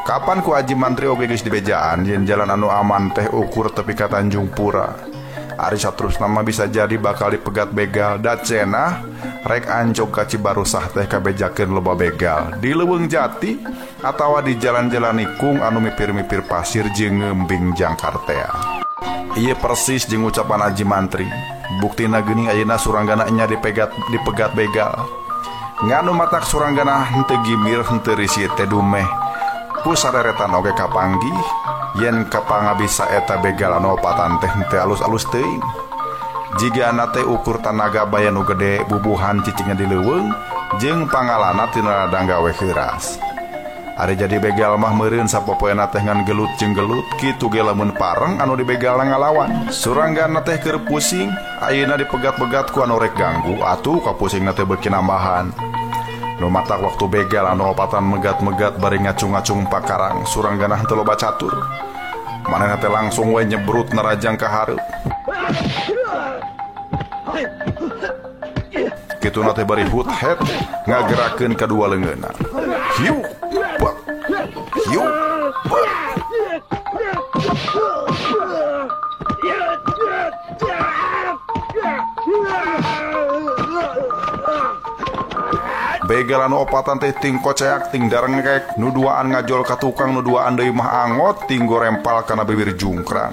Kapan ku Aji Mantri oge geus dibejaan yen jalan anu aman teh ukur tepi ka Tanjung Pura. Ari saterusna mah bisa jadi bakal dipegat begal da cenah rek anjog ka Cibarusah teh kabejakeun loba begal di leuweung jati atawa di jalan-jalan ikung anu mipir-mipir pasir jeung ngeumbing jangkar teh. Ieu persis jeung ucapan Aji Mantri. Buktina geuning ayeuna Suranggana nya dipegat begal. Nganu matak Suranggana henteu gimir henteu risih teh dumeh. Ku sareretan oge kapanggih yen kapangabisa eta begal anu opatan teh henteu alus-alus teuing. Jigana teh ukur tanaga baya nu gede bubuhan cicingna di leuweung jeung pangalana tina ladang gawe heuras. Ari jadi begal mah meureun sapopoena teh ngan gelut jeung gelut kitu ge lamun pareng anu dibegal ngalawan. Suranggana teh keur pusing, ayeuna dipegat-pegat ku anu rek ganggu atuh kapusingna teh beuki nambahan. Nu matak waktu begal anu opatan megat-megat bari ngacung-ngacung pakarang Suranggana henteu loba catur. Manehna teh langsung we nyebrut narajang ka hareup. Kituna teh bari hut het ngagerakeun kadua leungeunna. Hiu, bak. Hiu, bak. Begal anu opatan teh ting koceak ting darengek nu duaan ngajol ka tukang nu duaan deui mah angot ting gorempal kana bibir jungkrang.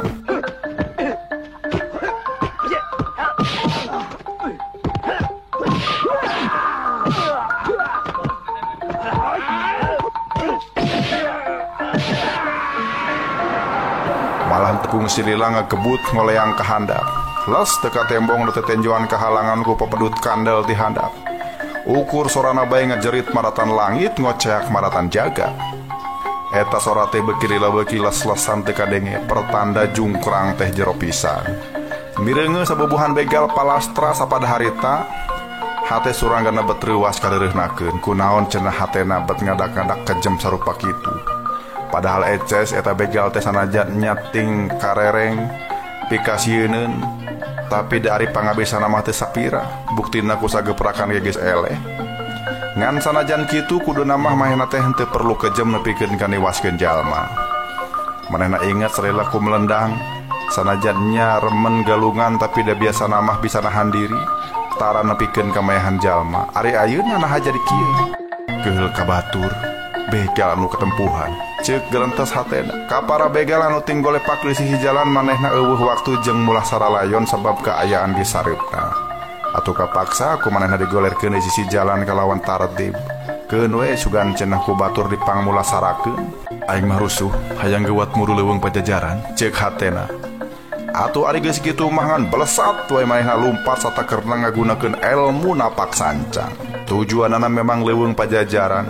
Malah tekung silila ngakebut ngoleang ka handap. Les teka tembong nu tetenjoan kahalangan ku papedut kandel ti handap. Ukur sorana bae ngajerit maratan langit ngoceak maratan jaga. Eta sora teh beuki lila beuki les-lesan teu kadenge pertanda jungkrang teh jero pisan. Mirenge sabubuhan begal palastra sapada harita, hate suranggana bet reuas kareureuhnakeun kunaon cenah hatena bet ngadak-ngadak kejem sarupa kitu. Padahal eces eta begal teh sanajan nyating karereng pikasieun, tapi dari pangabisana mah teu sapira, buktina ku sageprakan geus eleh. Ngan sanajan kitu kuduna mah manehna teh henteu perlu kejem nepikeun kaniwaskeun jalma. Manehna ingat sarela ku melendang, sanajannya remen galungan tapi da biasa namah bisa nahan diri, tara nepikeun kamayahan jalma. Ari ayeuna nah jadi kieu. Geul kabatur begal anu ketempuhan, ceuk gelentos hatena. Kapara begal anu tinggol lepak di sisi jalan manehna eueuh waktu jeung mulah saralayon sabab kaayaan di sareupna. Atuh kapaksa aku manehna digolerkeun di sisi jalan kalawan taratib. Keun we sugan cenah ku batur dipangmula sarakeun. Aing mah rusuh hayang geuwat muru leuweung pajajaran, ceuk hatena. Atuh ari geus kitu mah ngan belesat we manehna lumpat satakerna ngagunakeun elmu napak sancang. Tujuanana memang leuweung pajajaran.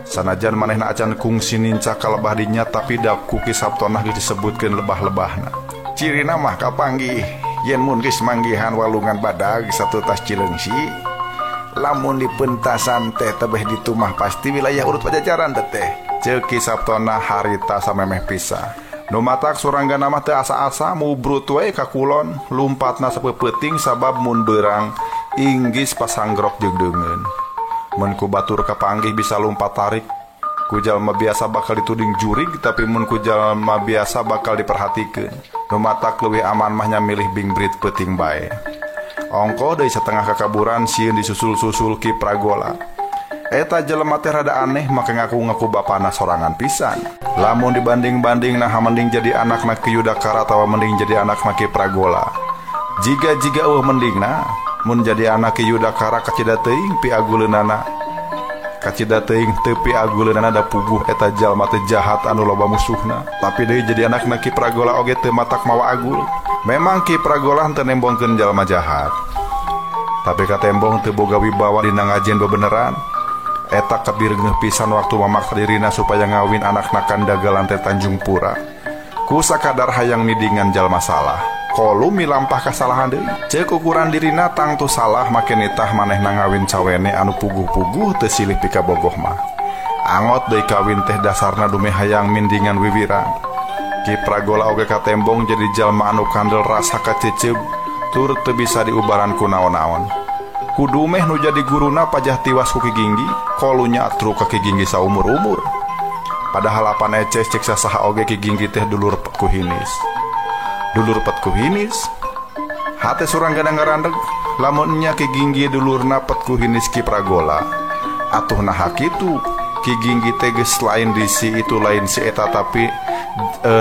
Sanajan manehna acan kungsi ninca kalebah dinya tapi da kuki sabtonah geus disebutkeun lebah-lebahna. Cirina mah kapanggih yen mun geus manggihan walungan badag satu tas Cileungsi, lamun di pentasan teh tebeh ditu mah pasti wilayah urut pajajaran teh. Ceuk Ki Sabtona harita samemeh pisah. Nu matak suranggana mah teu asa-asa mubrut we ka kulon, lumpatna sapeupeting sabab mun beurang inggis pasanggrok jeung deungeun. Mun ku batur kapanggih bisa lompat tarik, ku jalma biasa bakal dituding jurig, tapi mun ku jalma biasa bakal diperhatikeun. Nu matak leuwih aman mah nya milih bingbrit peuting bae. Ongko deui satengah kakaburan sieun disusul-susul Ki Pragola. Eta jelema teh rada aneh make ngaku-ngaku bapana sorangan pisan. Lamun dibanding-banding nah mending jadi anakna Ki Yudakara atawa mending jadi anakna Ki Pragola. Jiga eueuh mendingna mun jadi anak Ki Yudakara kacida teuing pi aguleunana. Kacida teuing teu pi aguleunana da puguh eta jalma teh jahat anu loba musuhna. Tapi deui jadi anakna Ki Pragola oge teu matak mawa agul. Memang Ki Pragola henteu nembongkeun jalma jahat, tapi katembong teu boga wibawa dina ngajen bebeneran. Eta kabireuh pisan waktu mamaksa dirina supaya ngawin anakna Kandagalan teh Tanjung Pura. Ku sakadar hayang nidingan jalma salah, kolu milampah kasalahan deui. Ceuk ukuran dirina tangtu salah make nitah manehna ngawin cawene anu puguh-puguh teu silih pika bogoh mah. Angot deui kawin teh dasarna dume hayang mindingan wiwiran. Ki Pragola oge katembong jadi jalma anu kandel rasa kaceceub tur teu bisa diubaran ku naon-naon. Kudu meh nu jadi guruna pajah tiwas ku Ki Ginggi, kolunya atru ka Ki Ginggi saumur-umur. Padahal apan eces cek sasaha oge Ki Ginggi teh dulur pet ku hinis. Dulur pet ku hinis? Hate suranggana ngarandeg lamun nya Ki Ginggi dulurna pet ku hinis Ki Pragola. Atuh naha kitu Ki Ginggi teh geus lain di si itu lain si eta tapi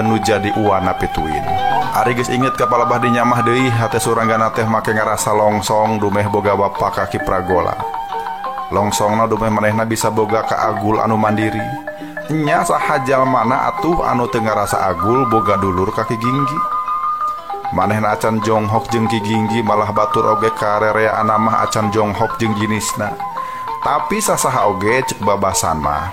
nu jadi uwana pituin. Ari geus inget kapala bah dinyamah deui hate suranggana teh make ngarasa longsong dumeh boga bapa ka Ki Pragola. Longsongna dumeh manehna bisa boga ka agul anu mandiri. Nya saha jalmana atuh anu teu ngarasa agul boga dulur ka Ki Ginggi. Manehna acan jonghok jeung Ki Ginggi malah batur oge karereaan mah acan jonghok jeung jinisna. Tapi sasaha oge cek babasan mah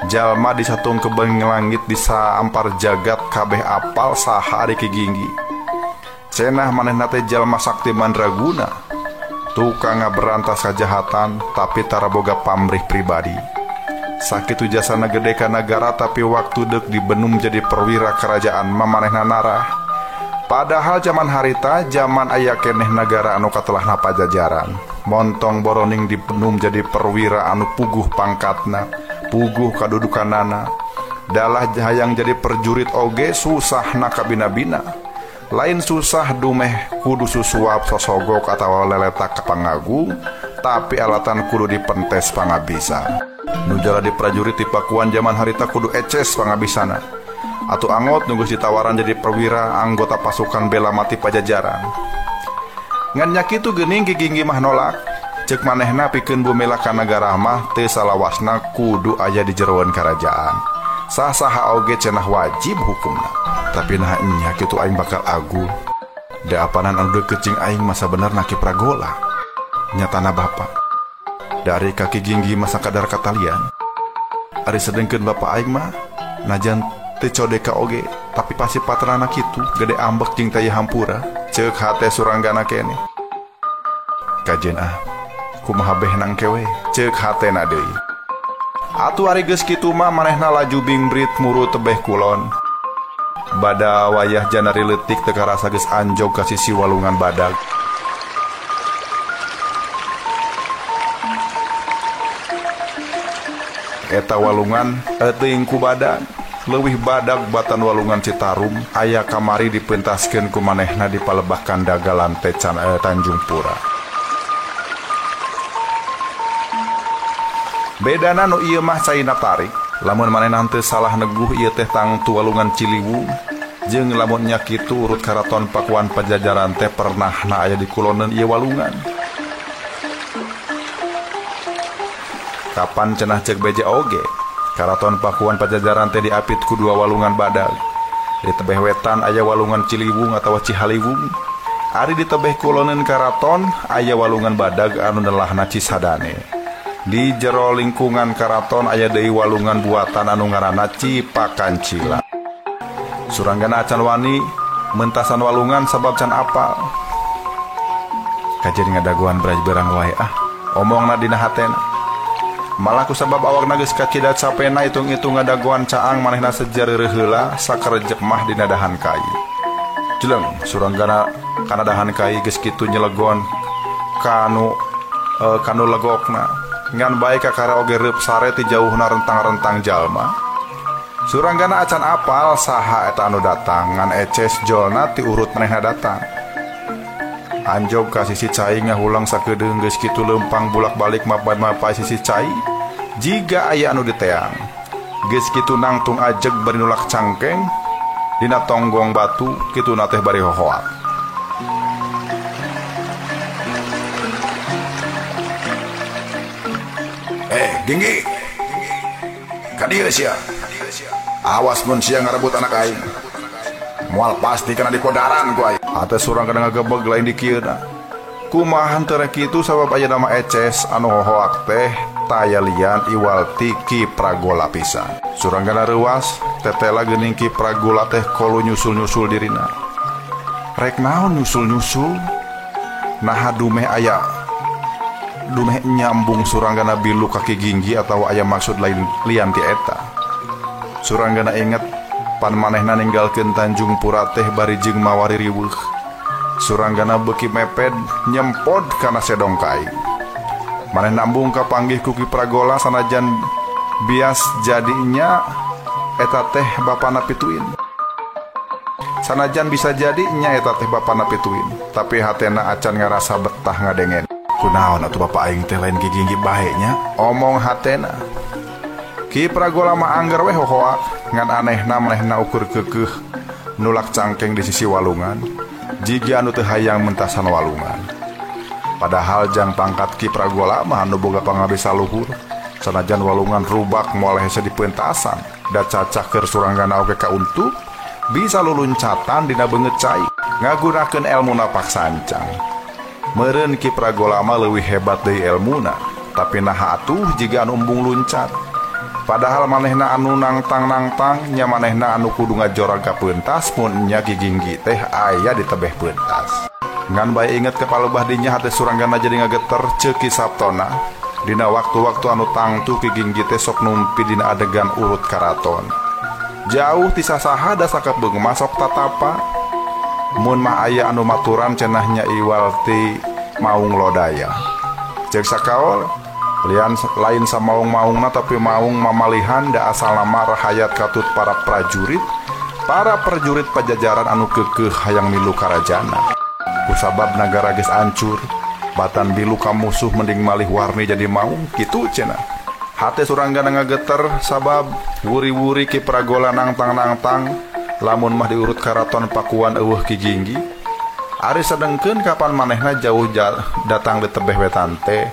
jalma disatung kebeng langit bisa ampar jagat kabeh apal saha ari Ki Ginggi. Cenah manehna teh jalma sakti mandraguna, tukang ngaberantas kajahatan tapi tara boga pamrih pribadi. Sakitu jasana gede ka nagara tapi waktu deuk dibenum jadi perwira kerajaan mamanehna narah. Padahal zaman harita zaman aya keneh nagara anu katelahna pajajaran. Montong boroning dibenum jadi perwira anu puguh pangkatna, puguh kadudukanana. Dalah hayang jadi perjurit oge susahna kabina-bina. Lain susah dumeh kudu susuap sosogok atawa leletak pangagung, tapi alatan kudu dipentes pangabisa. Nu jala di prajurit di Pakuan zaman harita kudu eces pangabisana. Atuh angot nunggu ditawaran jadi perwira anggota pasukan bela mati pajajaran. Ngan nya kitu geuning Ki Ginggi mah nolak. Ceuk manehna pikeun bumela ka nagara mah teu salawasna kudu aya di jeroan karajaan. Saha-saha oge cenah wajib hukumna. Tapi nah nya kitu aing bakal agul. Da apanan anu deukeut cing aing masa benerna Ki Pragola. Nyatana bapa. Dari Ki Ginggi masa kadar katalian. Ari sedengkeun bapa aing mah najan teu codeka oge, tapi pasti patrana kitu gede ambek jeung taya hampura, ceuk hate Suranggana keneh. Kajen kumaha beh nang kewe, ceuk hatena deui. Atuh ari geus kitu mah manehna laju bingbrit muru tebeh kulon. Bada wayah janari leutik teu karasa geus anjog ka sisi walungan badag. Eta walungan teuing ku badag, leuwih badag batan walungan Citarum aya kamari dipentaskeun ku manehna di palebah Kandagalan Tanjung Pura. Bedana nu ieu mah caina tarik, lamun manehna teu salah neguh ieu teh tangtu walungan Ciliwung, jeung lamun nya kitu urut Karaton Pakuan Pajajaran teh pernahna aya di kuloneun ieu walungan. Kapan cenah cek beja oge, Karaton Pakuan Pajajaran teh diapit ku dua walungan badag. Di tebeh wetan aya walungan Ciliwung atawa Cihaliwung. Ari di tebeh kuloneun karaton aya walungan badag anu nelahna Cisadane. Di jero lingkungan karaton aya deui walungan buatan anu ngaranna Cipakancila. Suranggana acan wani mentasan walungan sabab can apal. Kajen ngadaguan braj berang wae omongna dina hatena. Malah kusabab awakna geus kakidat sapena itung-itung ngadaguan caang manehna sejareuh heula sakarejep mah dina dahan kai. Jeleng Suranggana kana dahan kai geus kitu nyelegon kanu legokna. Ngan bae kakara oge reup sare ti jauhna rentang-rentang jalma. Suranggana acan apal saha eta anu datang ngan eces jolna ti urut manehna datang. Anjog ka sisi cai ngahulang sakedeung geus kitu leumpang bulak-balik mapai sisi cai. Jiga aya anu diteang, geus kitu nangtung ajeg bari nulak cangkeng dina tonggong batu kitu na teh bari hohoak. Ginggi, kadieu sia. Awas mun sia ngarebut anak aing. Moal pasti kana dikodaran ku aing. Ate Suranggana ngagebeg lain di kieu na. Kumaha teu kitu sabab aya nama eces anu hohoak teh tayalian Iwalti Ki Pragola pisan. Suranggana reuas tetela geuning Ki Pragola teh kolu nyusul-nyusul dirina. Rek naon nyusul-nyusul? Nah dumeh aya dumeh nyambung Suranggana bilu kaki Ginggi atau aya maksud lain lian ti eta. Suranggana inget pan manehna ninggalkeun Tanjung Pura teh bari jeung mawari riweuh. Suranggana beuki meped nyempod kana sedong kai. Maneh nambung ka panggih ku Ki Pragola sanajan bias jadinya eta teh bapana pituin. Sanajan bisa jadinya eta teh bapana pituin, tapi hatena acan ngarasa betah ngadengen. Kunaon atuh bapak aing teh lain Ki Ginggi bae nya, omong hatena. Ki Pragola mah angger we hohoak ngan anehna manehna ukur keukeuh nulak cangkeng di sisi walungan, jiga anu teu hayang mentasan walungan. Padahal jang pangkat Ki Pragola mah anu boga pangabisa luhur, sanajan walungan rubak moal hese dipentasan, da cacah keur Suranggana oge kauntuk bisa luluncatan dina beungeut cai ngagunakeun elmuna paksancang. Meureun Ki Pragola mah leuwih hebat deui elmuna, tapi naha atuh jiga anu embung luncat. Padahal manehna anu nangtang-nangtang nya manehna anu kudu ngajorag ka peuntas mun nya Ki Ginggi teh aya di tebeh peuntas. Ngan bae inget ke palebah dinya hate Suranggana jadi ngageter ceuk Ki Saptona. Dina waktu-waktu anu tangtu Ki Ginggi teh sok numpi dina adegan urut karaton. Jauh ti sasaha da sakebeung masok tatapa. Mun mah aya anu maturan cenahnya Iwalti maung lodaya. Ceuk sakaol lain samaung-maungna tapi maung mamalihan da asal nama rahayat katut para prajurit Pajajaran anu keukeuh hayang milu karajana. Kusabab nagara geus ancur, batan bilu ka musuh mending malih warni jadi maung kitu cenah. Hate Suranggana ngageter sabab wuri-wuri Ki Pragola nangtang-nangtang lamun mah diurut karaton Pakuan eueuh Ki Ginggi. Ari sadengkeun kapan manehna jauh datang di tebeh wetan teh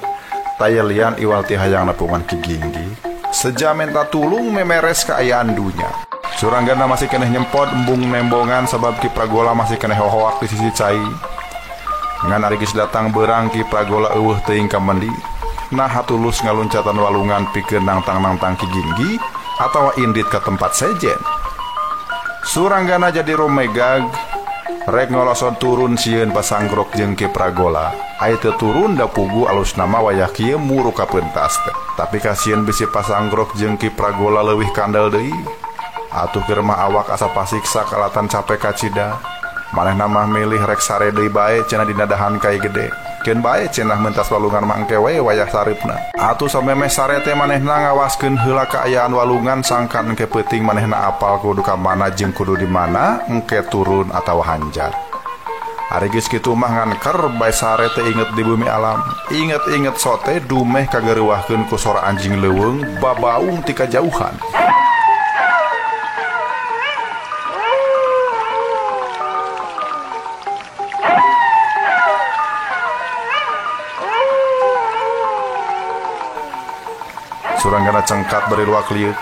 tayelian Iwalti hayang nepungan Ki Ginggi. Sejamen tatulung memeres kaayaan dunya. Suranggana masih keneh nyempot embung nembongan sabab Ki Pragola masih keneh hohoak di sisi cai. Ngan ari geus datang beurang Ki Pragola eueuh teuing ka mendi. Nah tulus ngaluncatan walungan pikeun nangtang-nangtang Ki Ginggi atawa indit ka tempat sejen. Suranggana jadi romegag rek ngoloson turun sieun pasanggrok jeung Ki Pragola. Aya teu turun da pugu alus nama wayah kieu muru ka pentas teh. Tapi kasieun bisi pasanggrok jeung Ki Pragola leuwih kandel deui. Atuh keur mah awak asa pasiksa kalatan capek kacida. Manehna mah milih rek sare deui bae cenah dina dahan kai gede. Keun bae cenah mentas walungan mangke we wayah saripna. Atuh samemeh sare teh manehna ngawaskeun heula kaayaan walungan sangkan engke peuting manehna apal kudu ka mana jeung kudu di mana engke turun atawa hanjar. Ari geus kitu mah ngan ker bae sare teh inget di bumi alam. Inget-inget sote dumeh kagareuwahkeun ku sora anjing leuweung babaung ti kajauhan. Suranggana cengkat beri luak liuk.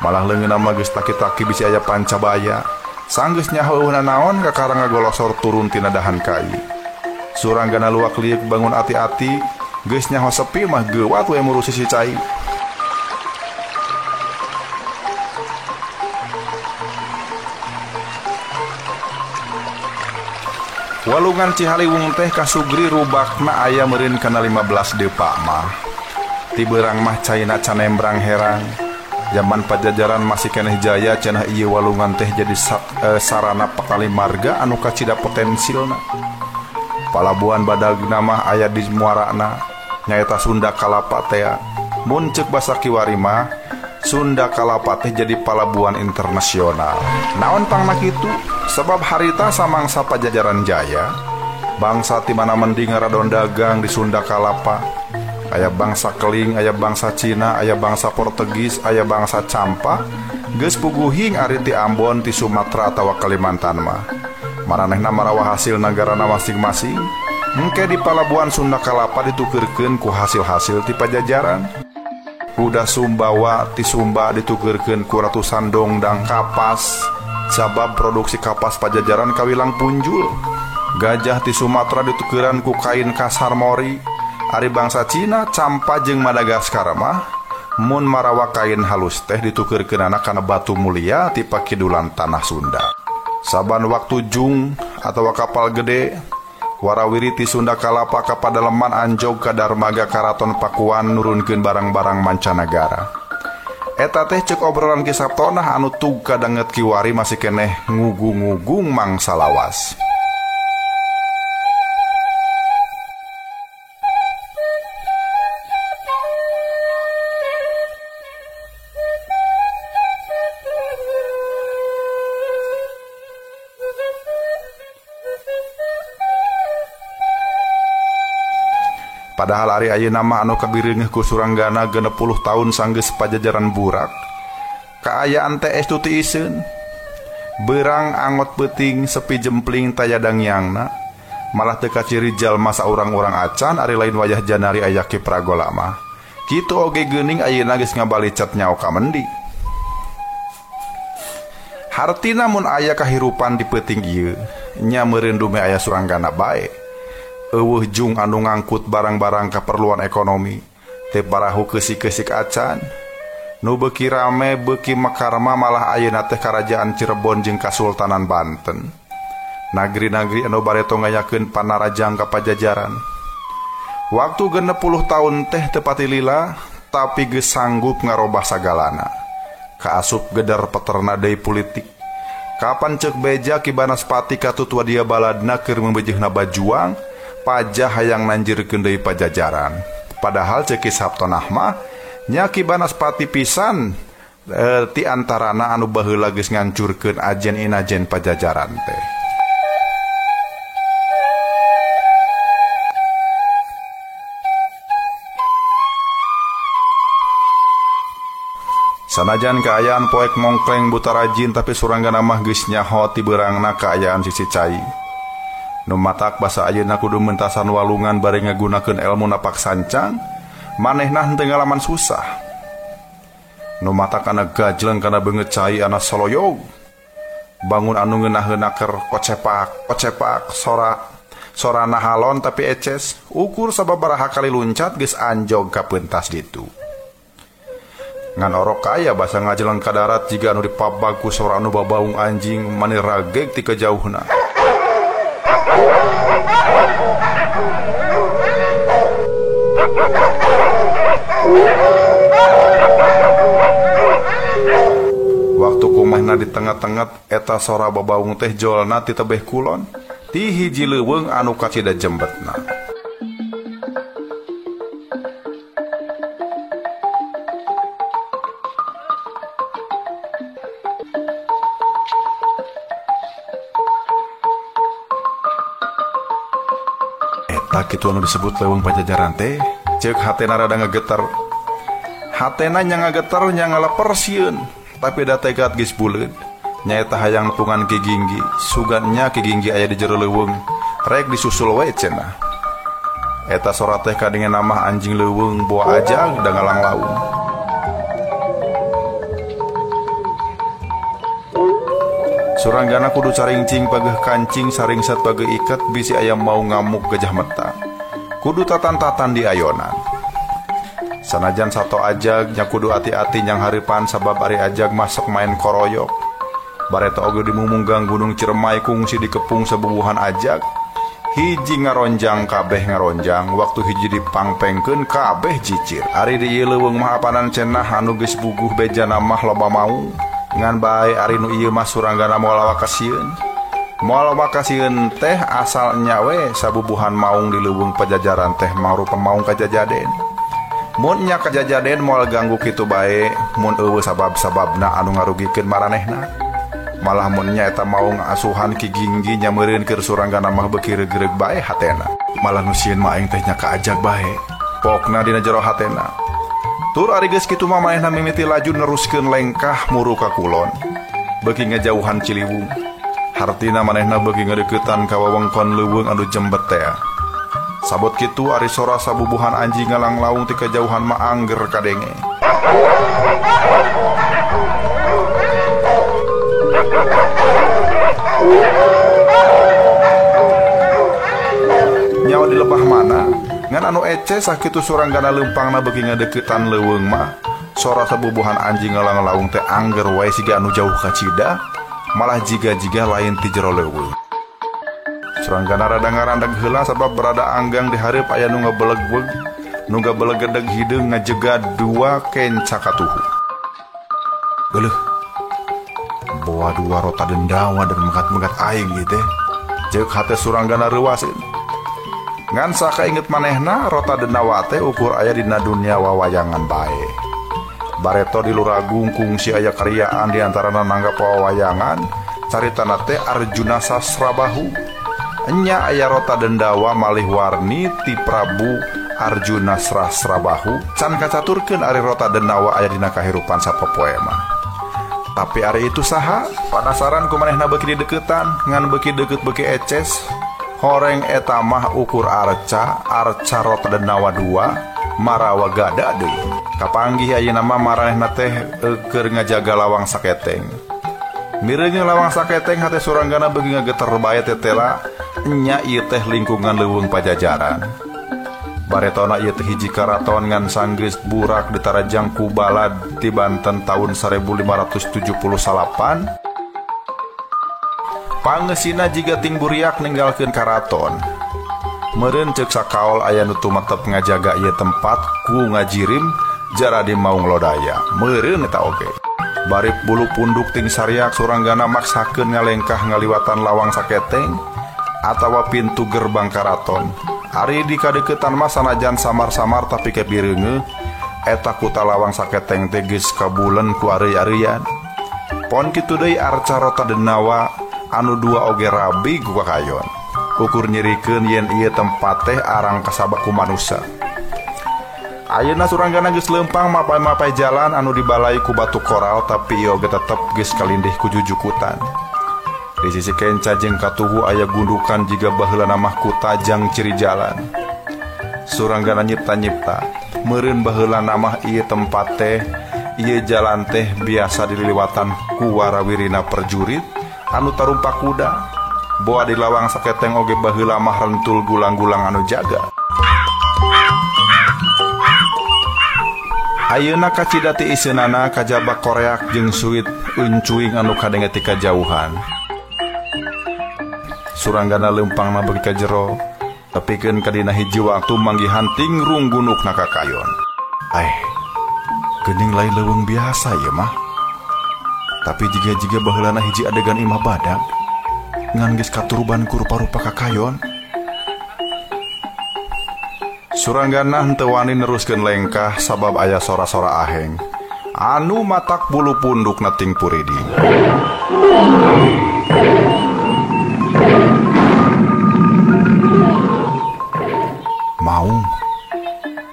Malah leungeun mah geus taki-taki bisi aya pancabaya. Sanggeus nyaheueuna naon kakarang ngagolosor turun tina dahan kai. Suranggana luak liuk bangun ati-ati, geus nyaho sepi mah geuwat we murusi si cai. Walungan Cihaliwung teh kasugri rubakna aya meureun kana 15 depa mah. Ti beurang mah caina canembrang herang. Zaman Pajajaran masih keneh jaya cenah ieu walungan teh jadi sarana pakali marga anu kacida potensilna. Palabuhan badagna mah aya di muarana nyaeta Sunda Kalapa teh. Mun ceuk basa kiwari mah Sunda Kalapa teh jadi palabuhan internasional. Naon pangna kitu? Sebab harita samangsa Pajajaran jaya, bangsa ti mana mending ngaradon dagang di Sunda Kalapa. Aya bangsa Keling, aya bangsa Cina, aya bangsa Portugis, aya bangsa Campa, geus puguhing ari ti Ambon, ti Sumatera atawa Kalimantan mah. Maranehna marawah hasil nagarana masing-masing. Engke di palabuhan Sunda Kalapa ditukeurkeun ku hasil-hasil ti Pajajaran. Kuda Sumbawa ti Sumba ditukeurkeun ku ratusan dongdang kapas. Sabab produksi kapas Pajajaran kawilang punjul. Gajah ti Sumatera ditukeuran ku kain kasar mori. Ari bangsa Cina, Campa jeung Madagaskar mah mun marawa kain halus teh ditukeurkeunana kana batu mulia ti pakidulan tanah Sunda. Saban waktu jung atawa kapal gede warawiri ti Sunda Kalapa ka padaleman anjog ka darmaga Karaton Pakuan nurunkeun barang-barang mancanagara. Eta teh ceuk obrolan Ki Sabtonah anu tug kadanget kiwari masih keneh ngugung-ngugung mangsa lawas. Padahal ari ayeuna mah anu kabireungeuh ku Suranggana 60 tahun sanggeus Pajajaran burak. Kaayaan teh estu ti iseun. Beurang angot peuting sepi jempling tayadang yangna. Malah teu kaciri jalma saurang-urang acan ari lain wayah janari aya Ki Pragola mah. Kitu oge geuning ayeuna geus ngabalicet nyaho ka mendi. Hartina mun aya kahirupan di peuting ieu, nya meureun dume aya Suranggana bae. Eueuh jung anu ngangkut barang-barang keperluan ekonomi teu parahu keusik-keusik acan. Nu beuki rame beuki mekarma malah ayeuna teh Karajaan Cirebon jeung Kasultanan Banten. Nagri-nagri anu bareto ngayakeun panarajang ka Pajajaran. Waktu 60 tahun teh teu pati lila tapi geus sanggup ngarobah sagalana. Kaasup gedar peterna deui politik. Kapan ceuk beja Ki Banaspati katutua dia baladna keur membejehna bajuang pajah hayang nanjirkeun deui Pajajaran. Padahal ceuk Ki Sabtonah mah nya Ki Banaspati pisan ti antarana anu baheula geus ngancurkeun ajen-inajen Pajajaran teh. Sanajan kaayaan poek mongkleng buta rajin tapi Suranggana mah geus nyaho ti beurangna kaayaan sisi cai. Nu matak basa ayeuna kudu mentasan walungan bari ngagunakeun elmu napak sancang, manehna henteu ngalaman susah. Nu matak kana gajleng kana beungeut cai ana soloyog. Bangun anu ngeunah-ngeunaker kocepak, sorana halon tapi eces, ukur sababaraha kali luncat geus anjog ka pentas ditu. ngan orok kaya basa ngajelang ka darat jiga anu dipabag ku sora anu babaung anjing mani rageg ti kajauhna. Waktu kumahna di tengah-tengah eta sora babaung teh jolna ti tebeh kulon ti hiji leuweung anu kacida jembetna. Eta kitu anu disebut leuweung Pajajaran teh ceuk hatena rada ngageter. Hatena nya ngageter nya ngaleper sieun, tapi da tegat geus buleud. Nyaeta hayang nepungan Ki Ginggi, sugannya Ki Ginggi aya di jero leuweung, rek disusul we cenah. Eta sora teh kadenge nama anjing leuweung boa ajag da ngalang laung. Suranggana kudu caringcing pageuh kancing saringset pageuh iket bisi aya mau ngamuk gajah meta. Kudu tatan-tatan di ayonan. Sanajan sato ajag nya kudu ati-ati nyang haripan sabab ari ajag masuk main koroyok. Bareta oge dimumunggang Gunung Ciremay kungsi dikepung sabubuhan ajag. Hiji ngaronjang kabeh ngaronjang, waktu hiji dipangpengkeun kabeh jicir. Ari di ieu leuweung mah apanan cenah anu geus buguh bejana mah loba mau. Ngan bae ari nu ieu mah Suranggana moal wakasieun. Moal wakasieun teh asalnya we sabubuhan maung di leuweung Pajajaran teh mangrupa maung kajajaden. Mun nya kajajaden moal ganggu kitu bae, mun eueuh sabab-sababna anu ngarugikeun maranehna. Malah mun nya eta maung asuhan Ki Ginggi nya meureun keur Suranggana mah beuki regreg bae hatena. Malah nu sieun mah aing teh nya kaajag bae. Pokna dina jero hatena. Tur ari geus kitu mah manehna mimiti laju neruskeun lengkah muru ka kulon. Beuki ngajauhan Ciliwung. Hartina manehna beuki ngadeuketan ka wewengkon leuweung anu jembet teh. Sabot kitu ari sora sabubuhan anjing ngalang laung ti kajauhan mah angger kadenge. Nyawa di lebah mana? Ngan anu ece sakitu Suranggana leumpangna beuki ngadeuketan leuweung mah sora sabubuhan anjing ngalang laung teh angger wae siga anu jauh ka cida, malah jiga-jiga lain ti jero leuweung. Suranggana rada ngarandeg heula sabab berada anggang di hareup aya nu ngabeleg-beleg, nu ngabeleg-gedeg hideung ngajega dua kenca katuhu. Beuleuk. Boa dua rota dendawa dan megat-megat aing ieu teh. Ceuk hate Suranggana reuwaseun. Ngan sakainget manehna rota dendawa teh ukur aya dina dunia wawayangan bae. Bareto di Luragung kungsi aya karyaan di antarana nanggap wawayangan caritana teh Arjuna Sasrabahu. Enya aya rota dendawa malih warni ti Prabu Arjuna Sasrabahu can kacaturkeun ari rota dendawa aya dina kahirupan sapopoe mah. Tapi ari itu saha? Panasaran ku manehna beuki dideuketan ngan beuki deukeut beuki eces. Horeng eta mah ukur arca rota dendawa 2 marawa gada deui. Kapanggih ayeuna mah maranehna teh keur ngajaga lawang saketeng. Mireung lawang saketeng hate Suranggana beuki ngageter bae tetela nya ieu teh lingkungan leuweung Pajajaran. Baretona ieu teh hiji karaton ngan sanggeus burak ditarajang ku balad ti Banten tahun 1578. Pangeusina jiga ting buriak ninggalkeun karaton. Meureun ceuk sakaol aya nu tumetep ngajaga ieu tempat ku ngajirim Jaradi Maung Lodaya. Meureun eta oge. Bari bulu punduk ting sariak Suranggana maksakeun ngalengkah ngaliwatan lawang saketeng atawa pintu gerbang karaton. Ari di kadeuketan mah sanajan samar-samar tapi kebireungeuh eta kuta lawang saketeng teh geus kabulen ku areuy-areuyan. Pon kitu deui arca rota dendawa anu 2 oge rabi ku kakayon. Ukur nyerikeun yen ieu tempat teh arang kasabak ku manusia. Ayeuna Suranggana geus leumpang mapai-mapai jalan anu dibalai ku batu koral tapi ieu oge tetep geus kalindih ku jujukutan. Di sisi kenca jeung katuhu aya gundukan jiga baheula mah ku tajang ciri jalan. Suranggana nyipta-nyipta, meureun baheula mah ieu tempat teh, ieu jalan teh biasa dililiwatan ku warawirina perjurit anu tarumpa kuda. Boa di lawang saketeng oge baheula mah rentul gulang-gulang anu jaga. Ayeuna kacidati iseunana kajaba koreak jeung suit uncuing anu kadenge ti kajauhan. Suranggana leumpangna beuki ka jero, tepikeun ka dina hiji waktu manggihan tingrung gunukna ka kayon. Geuning lain leuweung biasa ieu mah. Tapi jiga-jiga baheulana hiji adegan imah badag ngan geus katuruban ku rupa-rupa ka kayon. Suranggana henteu wani neruskeun lengkah sabab aya sora-sora aheng anu matak bulu pundukna ting puridi.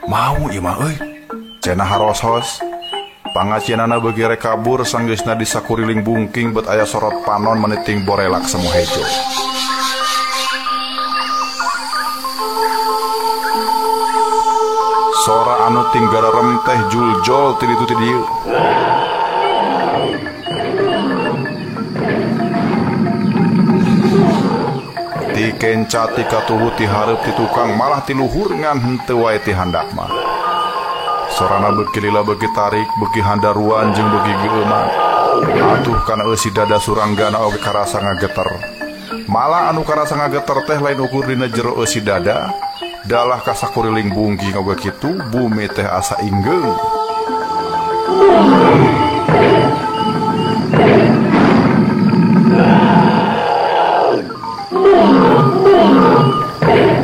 Mau ieu mah euy. Cenah haros-hos. Pangacianana beuki rek kabur sanggeusna di sakuriling bungking bet aya sorot panon meniting borelak semu hejo. Sora anu tinggara teh juljol ti ditu ti dieu. Ti kenca ti katuhu ti hareup ti tukang malah ti luhur ngan henteu wae ti handak mah. Sorana beuki lila beuki tarik beuki handaruan jeung beuki geuman. Atuh kana eusi dada Suranggana oge karasa ngageter. Malah anu karasa ngageter teh lain ukur dina jero eusi dada. Dalah kasakuriling bungking oge kitu bumi teh asa inggeung.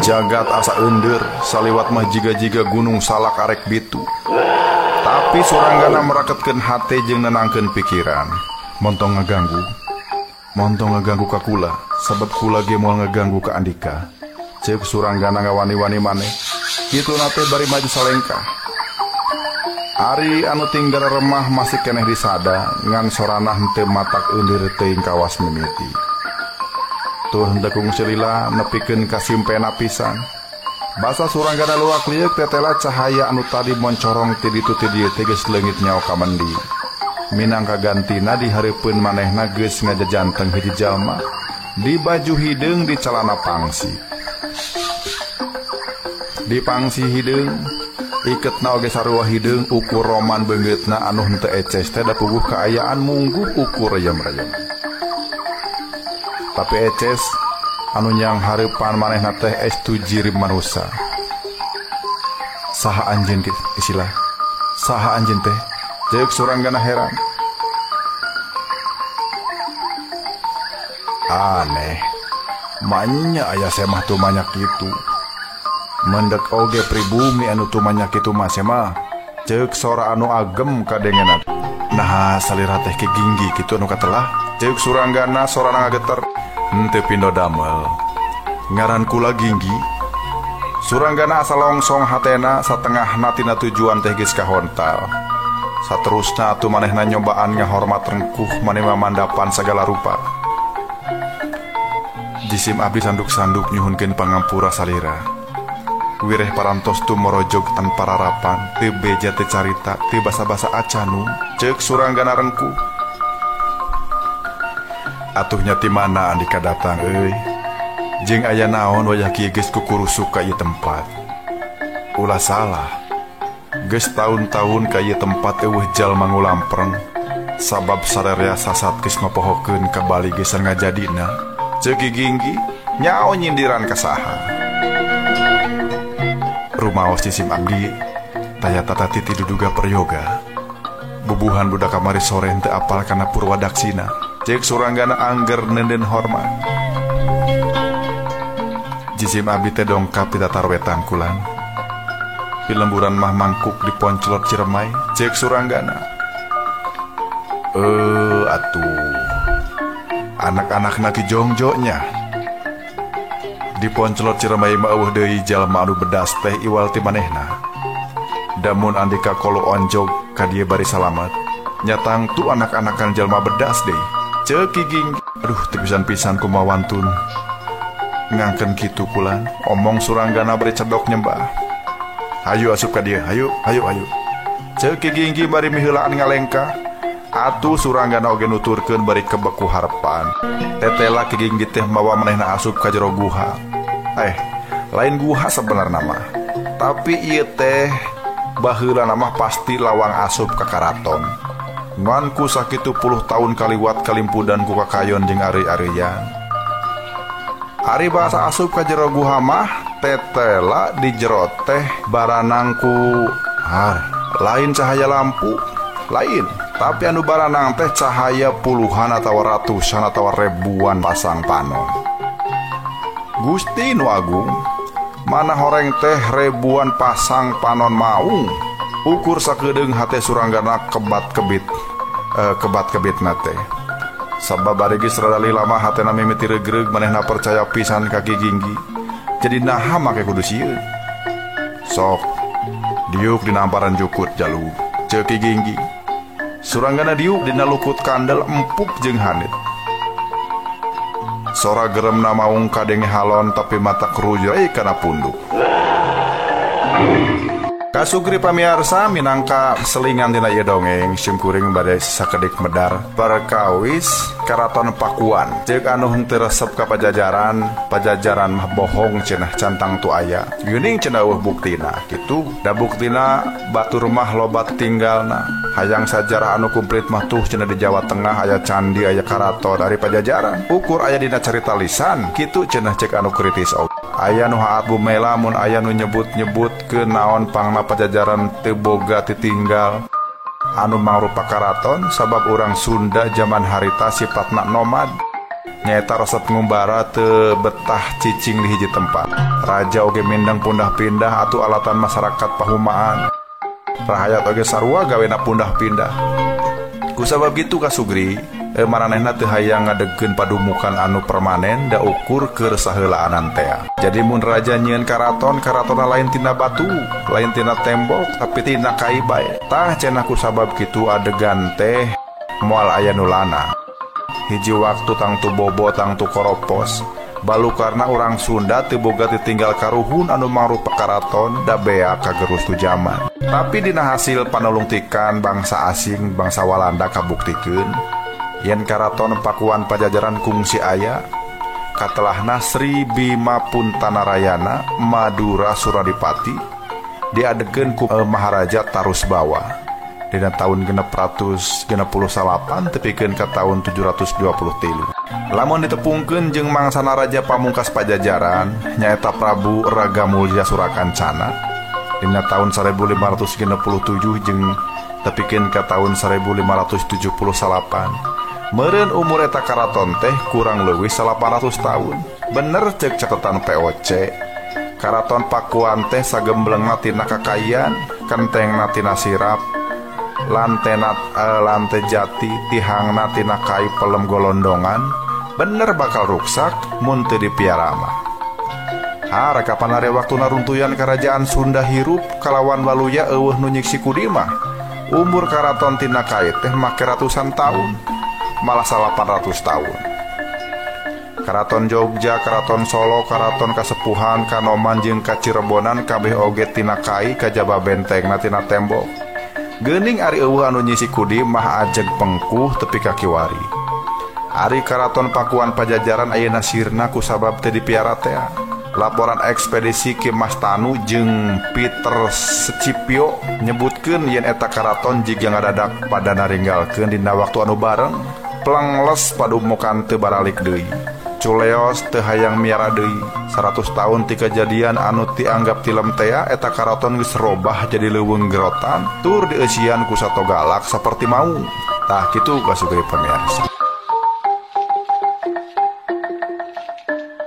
Jagat asa ender saliwat mah jiga-jiga gunung salak arek bitu. Tapi Suranggana meraketkeun hate jeung nenangkeun pikiran. Montong ngaganggu ka kula sabab kula ge moal ngaganggu ka Andika. Ceuk Suranggana ngawani-wani maneh. Kitu nate bari maju salengkah. Ari anu tinggal remah masih keneh disada ngan sorana henteu matak eundir teuing kawas mimiti. Tuh hendak ngusirila nepikeun ka simpena pisan. Basa Suranggana luak liuk tetela cahaya anu tadi moncorong ti ditu ti dieu teh geus leungit nyaho ka mendi. Minangka gantina dihareupeun manehna geus ngajajanteng hiji jalma di baju hideung di calana pangsi. Di pangsi hideung iketna oge sarua hideung ukur roman beungeutna anu henteu eces teh da puguh kaayaan mungguh ukur reyem-reyem. Tapi eces anu nyang hareupan manehna teh estu jirib manusa. Saha anjeun istilah? Saha anjeun teh? Ceuk Suranggana heran. Aneh. Manya aya semah tu manyak kitu. Mendek oge pribumi anu tu manyak kitu mah semah. Ceuk sora anu agem kadengenan. Nah salira teh keginggi kitu anu katelah. Ceuk Suranggana sorana ngageter. Henteu pindo damel. Ngaran kula Ginggi. Suranggana asa longsong hatena satengahna tina tujuan teh geus kahontal. Saterusna atuh manehna nyobaan ngahormat rengkuh maneh mamandapan sagala rupa. Jisim abdi sanduk-sanduk nyuhunkeun pangampura salira. Wireh parantos tu morojog tanpa rarapan, teu beja teu carita, teu basa-basa acanu, ceuk Suranggana rengkuh. Atuhnya ti mana Andika datang euy. Jeung aya naon wayah kieu geus kukurusuk ka ieu tempat. Ulah salah. Geus taun-taun ka ieu tempat eueuh jalma ngulampreng. Sabab sarerea sasat geus ngapohokeun ka bali geus ngajadina. Ceuk Ginggi nyao nyindiran ka saha. Rumaos Jisim abdi tayata tati ti duduga peryoga. Bubuhan budak kamari sore henteu apal kana Purwadaksina. Ceuk Suranggana angger nenden hormat. Jisim abdi teh dongkap di tatar wetan kulan. Pilemburan mah mangkuk di Poncolot Ciremay. Ceuk Suranggana. Atuh. Anak-anakna ki jongjonya. Di Poncolot Ciremay mah eueuh deui jalma anu bedas teh iwal ti manehna. Damun Andika kolo onjog ka dieu bari salamet. Nyatang tu anak-anakan jalma bedas deui. Ceuk Ginggi. Aduh teu pisan-pisan kumaha wantun. Ngangken kitu kulan, omong Suranggana bari cedok nyembah. Hayu asup ka dieu, hayu. Ceuk Ginggi bari miheulaan ngalengka. Atuh Suranggana oge nuturkeun bari kebeku harepan. Tetela Ginggi teh mawa manehna asup ka jero guha. Lain guha sebenarna mah. Tapi ieu teh baheula mah pasti lawang asup ka karaton. Ngan ku sakitu puluh tahun kaliwat kalimpudan ku kakayon jeung ari-arian. Ari bahasa asup ka jero guha mah tetela di jero teh baranang ku lain cahaya lampu, lain. Tapi anu baranang teh cahaya puluhan atau ratusan atau ribuan pasang panon. Gusti nu agung, mana horeng teh ribuan pasang panon maung. Ukur sakedeung hate suranggana kebat-kebit nate. Sabab bari geus rada lila mah hatena mimiti regreg manehna percaya pisan ka Ki Ginggi. Jadi naha make kudu sieun. Sok diuk dina amparan jukut jalu ceuk Ki Ginggi. Suranggana diuk dina lukut kandel empuk jeung hanit. Sora geremna maung kadenge halon tapi mata kerujai kana punduk. Kasugri pamiarsa minangka selingan dina ieu dongeng simkuring bade sakedik medar perkawis Karaton Pakuan. Ceuk anu henteu resep ka Pajajaran mah bohong cenah cantang tu aya. Geuning cenah buktina kitu. Da buktina batur mah lobat tinggalna. Hayang sajarah anu kumplit mah tuh cenah di Jawa Tengah aya candi aya karaton dari Pajajaran. Ukur aya dina carita lisan kitu cenah cek anu kritis oge. Aya nu haat bumela mun aya nu nyebut-nyebut ke naon pangna Pajajaran teu boga titinggal anu mangrupa karaton sabab urang Sunda zaman harita sifatna nomad nyaeta resep ngumbara teu betah cicing di hiji tempat. Raja oge mindeng pundah-pindah atuh alatan masyarakat pahumaan. Rahayat oge sarua gawena pundah-pindah. Kusabab gitu Kasugri maranehna teu hayang ngadegkeun padumukan anu permanen da ukur keur saheulaan teh. Jadi mun raja nyieun karatonna lain tina batu, lain tina tembok, tapi tina kai bae. Tah cenah kusabab kitu adegan teh moal aya nu lana. Hiji waktu tangtu bobo tangtu koropos, balukarna urang Sunda teu boga ditinggal karuhun anu mangrupa karaton da bea ka gerustu zaman. Tapi dina hasil panulungtikan bangsa asing, bangsa Walanda kabuktikeun yen Karaton Pakuan Pajajaran kungsi aya katelahna Sri Bima Puntanarayana Madura Suradipati diadegeun ku Maharaja Tarusbawa dina taun 668 tepikeun ka taun 723. Lamun ditepungkeun jeung mangsana raja pamungkas Pajajaran nyaeta Prabu Ragamulya Surakancana dina taun 1567 jeung tepikeun ka taun 1578. Meureun umur eta karaton teh kurang leuwih 800 tahun. Bener cek catatan POC. Karaton Pakuan teh sagemblengna tina kakayan, kentengna tina sirap, lantena lante jati, tihangna tina kai pelem golondongan. Bener bakal ruksak mun teu dipiara mah. Rekapan are waktuna runtuyan kerajaan Sunda hirup kalawan waluya eueuh nu nyiksi kudimah. Umur karaton tina kai teh make ratusan tahun. Malah 800 tahun. Karaton Jogja, Karaton Solo, Karaton Kasepuhan, Kanoman jeung Kacirebonan kabeh oge tina kai kajaba bentengna tina tembok. Geuning ari eueuh anu nyisi kudi mah ajeg pengkuh tepi ka kiwari. Ari Karaton Pakuan Pajajaran ayeuna sirna kusabab teu dipiara teh. Laporan ekspedisi Ki Mas Tanu jeung Peter Secipio nyebutkeun yen eta karaton jiga ngadadak pada naringgalkeun dina waktu anu bareng. Plengles padumukan teu baralik deui. Culeos teu hayang miara deui. 100 tahun ti kejadian anu dianggap tilem teh eta karaton geus robah jadi leuweung gerotan tur dieusian ku sato galak saperti mau. Tah kitu Kasugri pamirsa.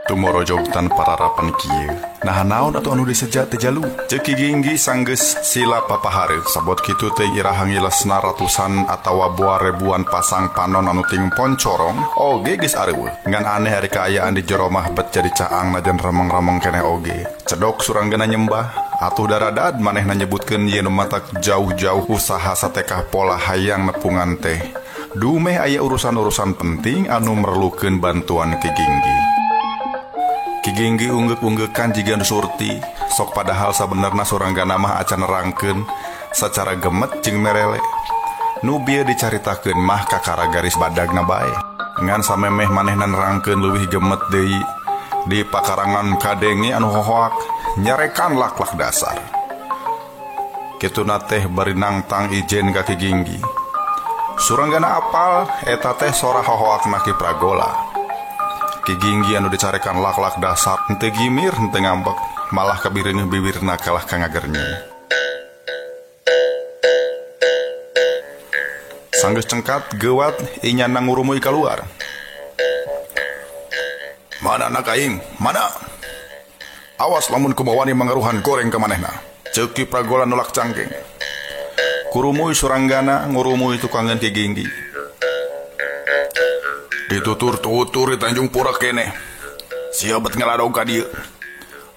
Tumorojogtan pararapan kieu. Nah naon atuh anu diseja teh jalu? Ceuk Ki Ginggi sanggeus sila papahareup sabot kitu teh irahang ilesna ratusan atawa boa ribuan pasang panon anu ting poncorong oge geus areueuh. Ngan aneh ari kaayaan di jero mah bet jadi caang najan remeng-remeng keneh oge. Cedok suranggana nyembah atuh daradad manehna nyebutkeun yen matak jauh-jauh usaha satekah pola hayang nepungan teh. Dumeh aya urusan-urusan penting anu merlukeun bantuan Ki Ginggi. Ki Ginggi unggek-unggekan jiga nu surti sok padahal sabenerna suranggana mah acan nerangkeun sacara gemet jeung merele. Nu bieu dicaritakeun mah kakara garis badagna bae. Ngan samemeh manehna nerangkeun leuwih gemet deui di pakarangan kadenge anu hohoak nyarekan lak-lak dasar. Kituna teh bari nangtang ijen ka Ki Ginggi. Suranggana apal eta teh sora hohoakna Ki Pragola. Ki Ginggi anu dicarekan lak-lak dasar henteu gimir henteu ngambek, malah kabireungeuh bibirna kalah ka ngagernya. Sanggeus cengkat gewat inyana ngurumui keluar. Mana anak aing? Mana? Awas lamun kumawani mangaruhan goreng ke manehna. Ceuk Ki Pragola nolak cangking. Kurumui Suranggana ngurumui tukangan Ki Ginggi. Ditutur-tutur di Tanjung Pura kene. Siabat ngeladog ka dieu.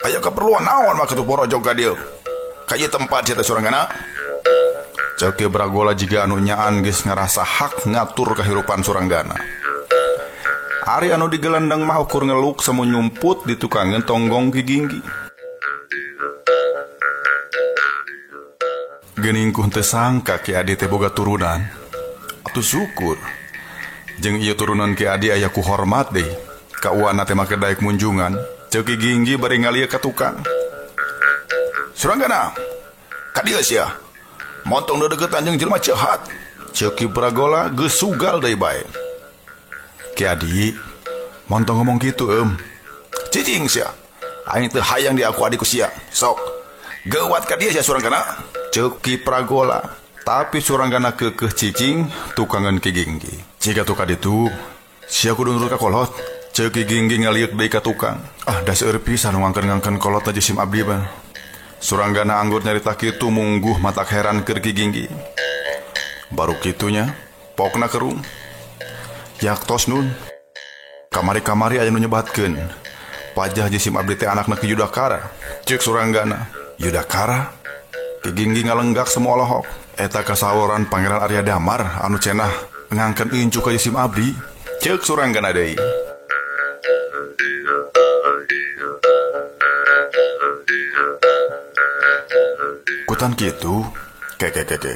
Aya keperluan naon mah kitu porojog ka dieu? Ka ieu tempat sia Suranggana. Ceuk Ki Pragola jiga anu nyaan geus ngarasa hak ngatur kahirupan Suranggana. Ari anu digelendang mah ukur ngeluk semu nyumput di tukangan tonggong Ki Ginggi. Geningkuh teu sangka Ki Adi teh boga turunan. Atuh syukur. Jeung ieu turunan Ki Adi aya ku hormat deui. Ka uwana teh make daek munjungan. Ceuk Ki Ginggi bari ngalieu ka tukang. Suranggana, ka dieu sia. Montong dedeketan jeung jelema jahat. Ceuk Ki Pragola geus sugal deui bae. Ki Adi, montong ngomong gitu cicing sia. Aing teu hayang di aku adiku sia. Sok, geuwat ka dieu sia Suranggana. Ceuk Ki Pragola. Tapi Suranggana keukeuh cicing tukangan Ki Ginggi. Jika tuka ditu, sia kudu nurut ka kolot. Ceuk Ki Ginggi ngaliuk deui ka tukang. Da seueur pisan ngangkeun-ngangkeun kolot na jisim abdi mah. Suranggana anggur nyarita kitu mungguh matak heran keur Ki Ginggi. Baru kitunya, pokna kerung. Yaktos nun. Kamari-kamari aya nu nyebatkeun. Pajah jisim abdi teh anakna Ki Yudakara. Ceuk Suranggana, Yudakara? Ki Ginggi ngalenggak semua lohok. Eta kasaworan Pangeran Arya Damar anu cenah ngangkeun incu ka jisim abdi. Ceuk Suranggana deui. Kutan kitu, keke.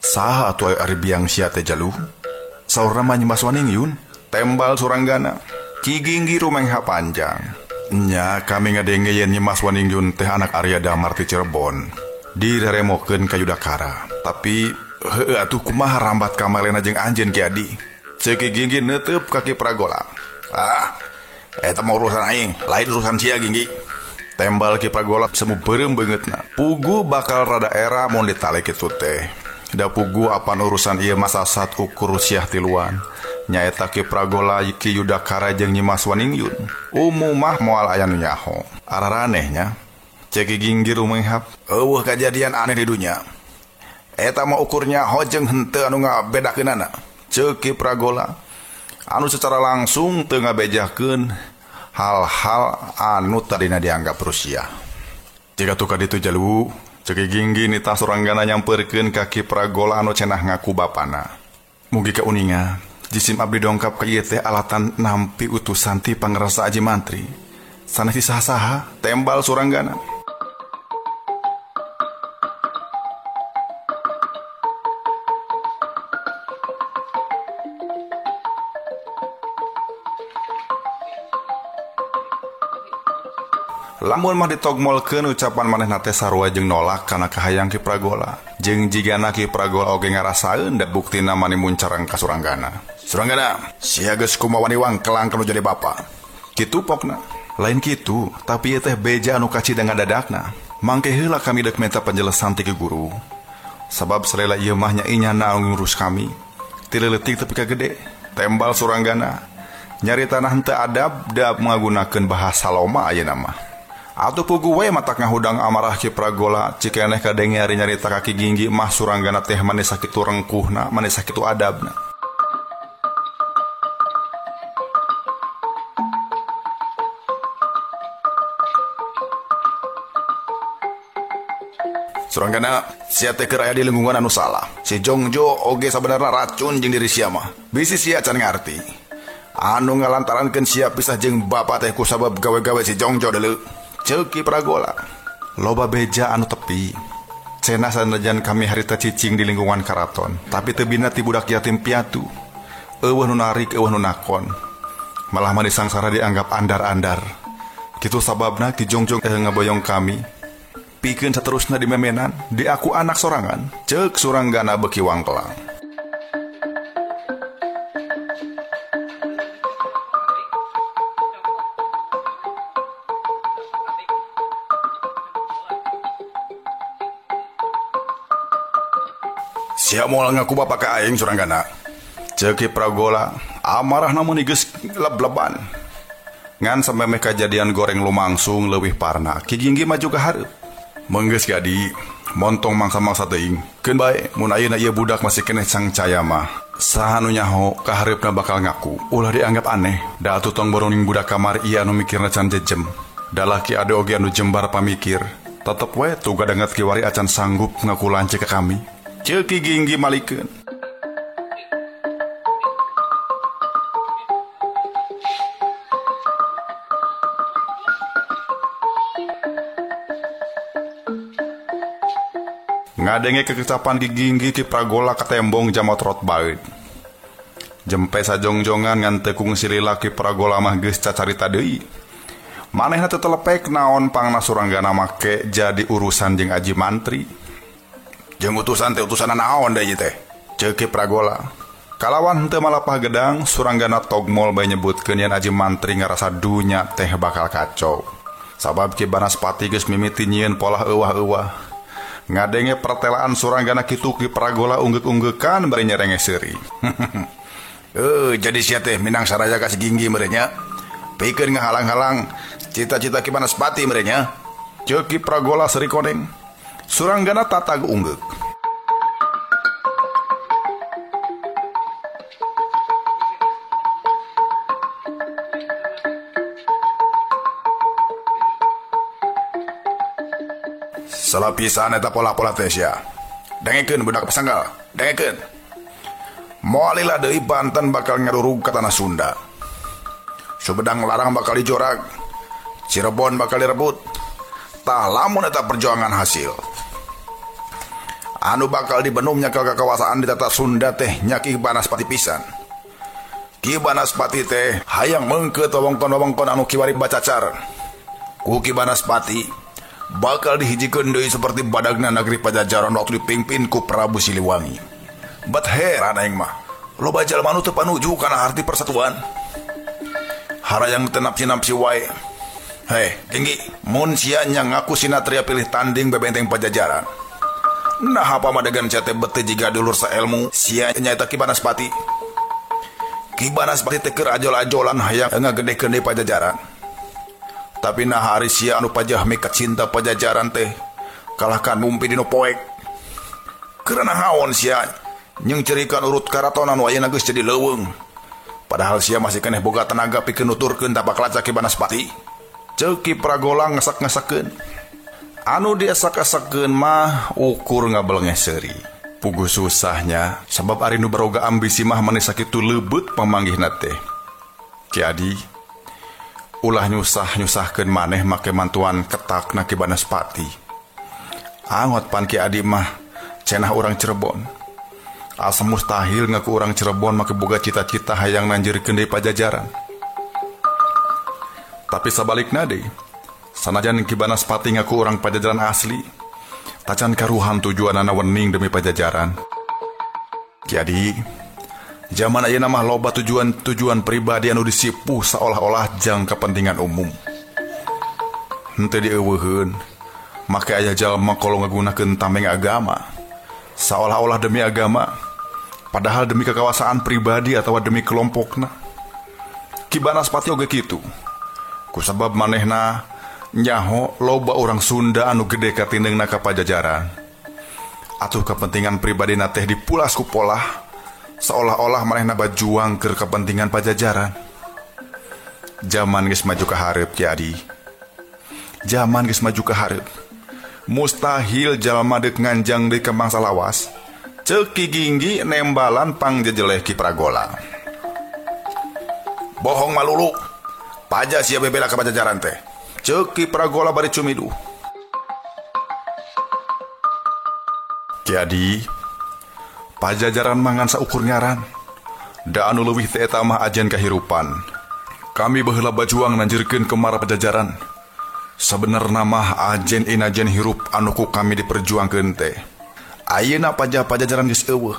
Saha atuh ari biang sia teh jaluh? Saurna mah Nyimas Waningyun, tembal Suranggana. Ki Ginggi rumengha panjang. Nya kami ngadenge yen Nyimas Waningyun teh anak Arya Damar ti Cirebon. Direremokeun ka Yudakara. Tapi heueuh atuh kumaha rambat kamalena jeung anjeun Ki Adi. Ceuk Ki Ginggi neuteup ka Ki Pragola. Eta mah urusan aing, lain urusan sia Ginggi. Tembal Ki Pragola semu beureum beungeutna. Pugu bakal rada era mun ditale kitu teh. Da pugu apan urusan ieu masasat ukur siah tiluan. Nyaeta Ki Pragola, Ki Yudakara jeung Nyimas Waningyun. Umumah moal aya nu nyaho. Araranehnya, Ceuk Ki Ginggi rumenghap, eueuh kajadian aneh di dunya. Eta mah ukur nyaho jeung henteu anu ngabedakeunana. Ceuk Ki Pragola, anu secara langsung teu ngabejahkeun hal-hal anu tadina dianggap rusia. Jika tuka ditu jalu, Ceuk Ki Ginggi nita Suranggana nyampeurkeun ka Ki Pragola anu cenah ngaku bapana. Mugi ka uninga, jisim abdi dongkap ka ieu teh alatan nampi utusan ti Pangrasa Aji Mantri. Sanes saha-saha tembal Suranggana. Lamun mah ditogmolkeun ucapan manehna teh sarua jeung nolak kana kahayang Ki Pragola. Jeung jigana Ki Pragola oge ngarasaeun da buktina mani muncareng ka Suranggana. Suranggana, sia geus kumawani wangkelang kanu jadi bapa. Kitu pokna. Lain kitu, tapi ieu teh beja anu kacideng ngadadakna. Mangke heula kami deuk minta penjelasan ti Ki Guru. Sabab sarela ieu mah nya inyana anu ngurus kami. Ti leuletik tepi ka gede. Tembal Suranggana. Nyaritana henteu adab da ngagunakeun bahasa loma ayeuna mah. Atuh pugu we matak ngahudang amarah Ki Pragola cikeneh kadenge ari nyarita ka Ki Ginggi mah Suranggana teh manis sakitu rengkuhna, manis sakitu adabna. Suranggana, sia teh keur aya di lingkungan anu salah. Si Jongjo oge sabenerna racun jeung diri sia mah. Bisi sia can ngarti. Anu ngalantarankeun sia pisah jeung bapa teh ku sabab gawe-gawe si Jongjo deuleu. Ceuk Ki Pragola, loba beja anu tepi. Cenah sanajan kami harita cicing di lingkungan karaton, tapi teu bina ti budak yatim piatu. Eueuh nu narik, eueuh nu nakon. Malah mah disangsara dianggap andar-andar. Kitu sababna Ki Jongjong ngaboyong kami. pikeun saterusna di memenan di aku anak sorangan ceuk Suranggana beki wangkelang. Sia moal ngaku bapak ka aing Suranggana. Ceuk Pragola amarah namun geus leb-leban. Ngan sampai kejadian goreng lumangsung leuwih parna. Ki Ginggi maju ka hareup. Menggeus gadi montong mangsa-mangsa teuing. Keun bae mun ayeuna ieu budak masih keneh sangcaya mah. Saha nu nyaho ka hareupna bakal ngaku. Ulah dianggap aneh. Da atuh tong boroning budak kamar ieu anu mikirna can jejem. Da laki ade oge anu jembar pamikir. Tetep we tuh gadanget kiwari acan sanggup ngaku lance ka kami. Ceuk Ki Ginggi malikeun. Ngadenge kekecapan Ki Ginggi Ki Pragola ka tembong jamot rot baeud. Jempe sajongjongan ngan teu kungsi lila Ki Pragola mah geus cacarita deui. Manehna teu telepek naon pangna Suranggana make jadi urusan jeung Aji Mantri. Jeung utusan teh utusan naon deui teh? Ceuk Ki Pragola. Kalawan henteu malapah gedang, Suranggana togmol bae nyebutkeun yen Aji Mantri ngarasa dunya teh bakal kacau. Sabab Ki Banaspati geus mimiti nyieun polah euwah-euwah. Ngadenge pertelaan Suranggana kitu Ki Pragola unggek-unggekan bari nyerenge seuri. Jadi sia teh minang saraya ka Si Ginggi meureun nya. Pikeun ngahalang-halang cita-cita Ki Banaspati meureun nya. Ceuk Ki Pragola seuri koneng. Suranggana tatag unggek. Salapisan eta pola-pola teh sia. Dengekeun budak pasanggal, dengekeun. Moal lila deui Banten bakal ngarurug ka tanah Sunda. Sumedang Larang bakal dijorag. Cirebon bakal direbut. Tah lamun eta perjuangan hasil. Anu bakal dibenum nyakel kekuasaan di tata Sunda teh nya Ki Banaspati pisan. Ki Banaspati teh hayang meungkeut wewengkon-wewengkon anu kiwari bacacar. Ku Ki Banaspati bakal dihijikeun deui seperti badagna negeri Pajajaran waktu dipimpin ku Prabu Siliwangi. Bet heran aing mah, loba jalma anu teu panuju kana arti persatuan. Harayang teu napsi-napsi wae. Hei, Ginggi, mun sia nya ngaku sinatria pilih tanding bebenteng Pajajaran. Nah apa madegan sia teh beuteung jiga dulur saelmu sia nyaeta Ki Banaspati. Ki Banaspati teh keur ajol-ajolan hayang ngagedekeun deui Pajajaran. Tapi nah hari sia anu pajahmi ka cinta Pajajaran teh kalahkan mumpi dino poek. Karena haon sia nyeng cerikeun urut karaton anu ayeuna geus jadi leuweung. Padahal sia masih keneh boga tenaga pikeun nuturkeun tapak lacak Ki Banaspati. Ceuk Ki Pragola ngesak-ngesakeun. Anu diesak-esakeun mah ukur ngabelengeh seuri. Puguh susahnya sabab ari nu baroga ambisi mah maneh sakitu leubeut pamanggihna teh. Ki Adi ulah nyusah-nyusahkeun maneh make mantuan ketakna Ki Banaspati. Angot pan Ki Adi mah cenah urang Cirebon. Asa mustahil ngaku urang Cirebon make boga cita-cita hayang nanjirkeun deui Pajajaran. Tapi sabalikna deui, sanajan Ki Banaspati ngaku urang Pajajaran asli, tacan karuhan tujuanana wening demi Pajajaran. Ki Adi, zaman ayeuna mah loba tujuan pribadi anu disipuh seolah-olah jang kepentingan umum. Henteu dieuweuheun, make aya jalma kolo ngagunakeun tameng agama, seolah-olah demi agama, padahal demi kekuasaan pribadi atau demi kelompokna. Ki Banaspati oge kitu. Kusabab manehna nyaho loba orang Sunda anu gede katindeungna ka Pajajaran. Atuh kepentingan pribadina teh dipulas ku polah, seolah-olah manehna bajuang keur kepentingan Pajajaran. Zaman geus maju ka hareup Ki Adi. Zaman geus maju ka hareup. Mustahil jalma deuk nganjang deui ka mangsa lawas. Ceuk Ki Ginggi nembalan pangjejeleh Ki Pragola. Bohong malulu. Paja sia bebela ka Pajajaran teh. Ceuk Ki Pragola bari cumidu. Ki Adi, Pajajaran mangan saukur ngaran. Da anu leuwih teh eta mah ajen kahirupan. Kami baheula bajuang nanjirkeun kemara Pajajaran. Sebenarnya mah ajen inajen hirup anuku kami diperjuangkeun teh. Ayeuna pajajaran geus eueuh.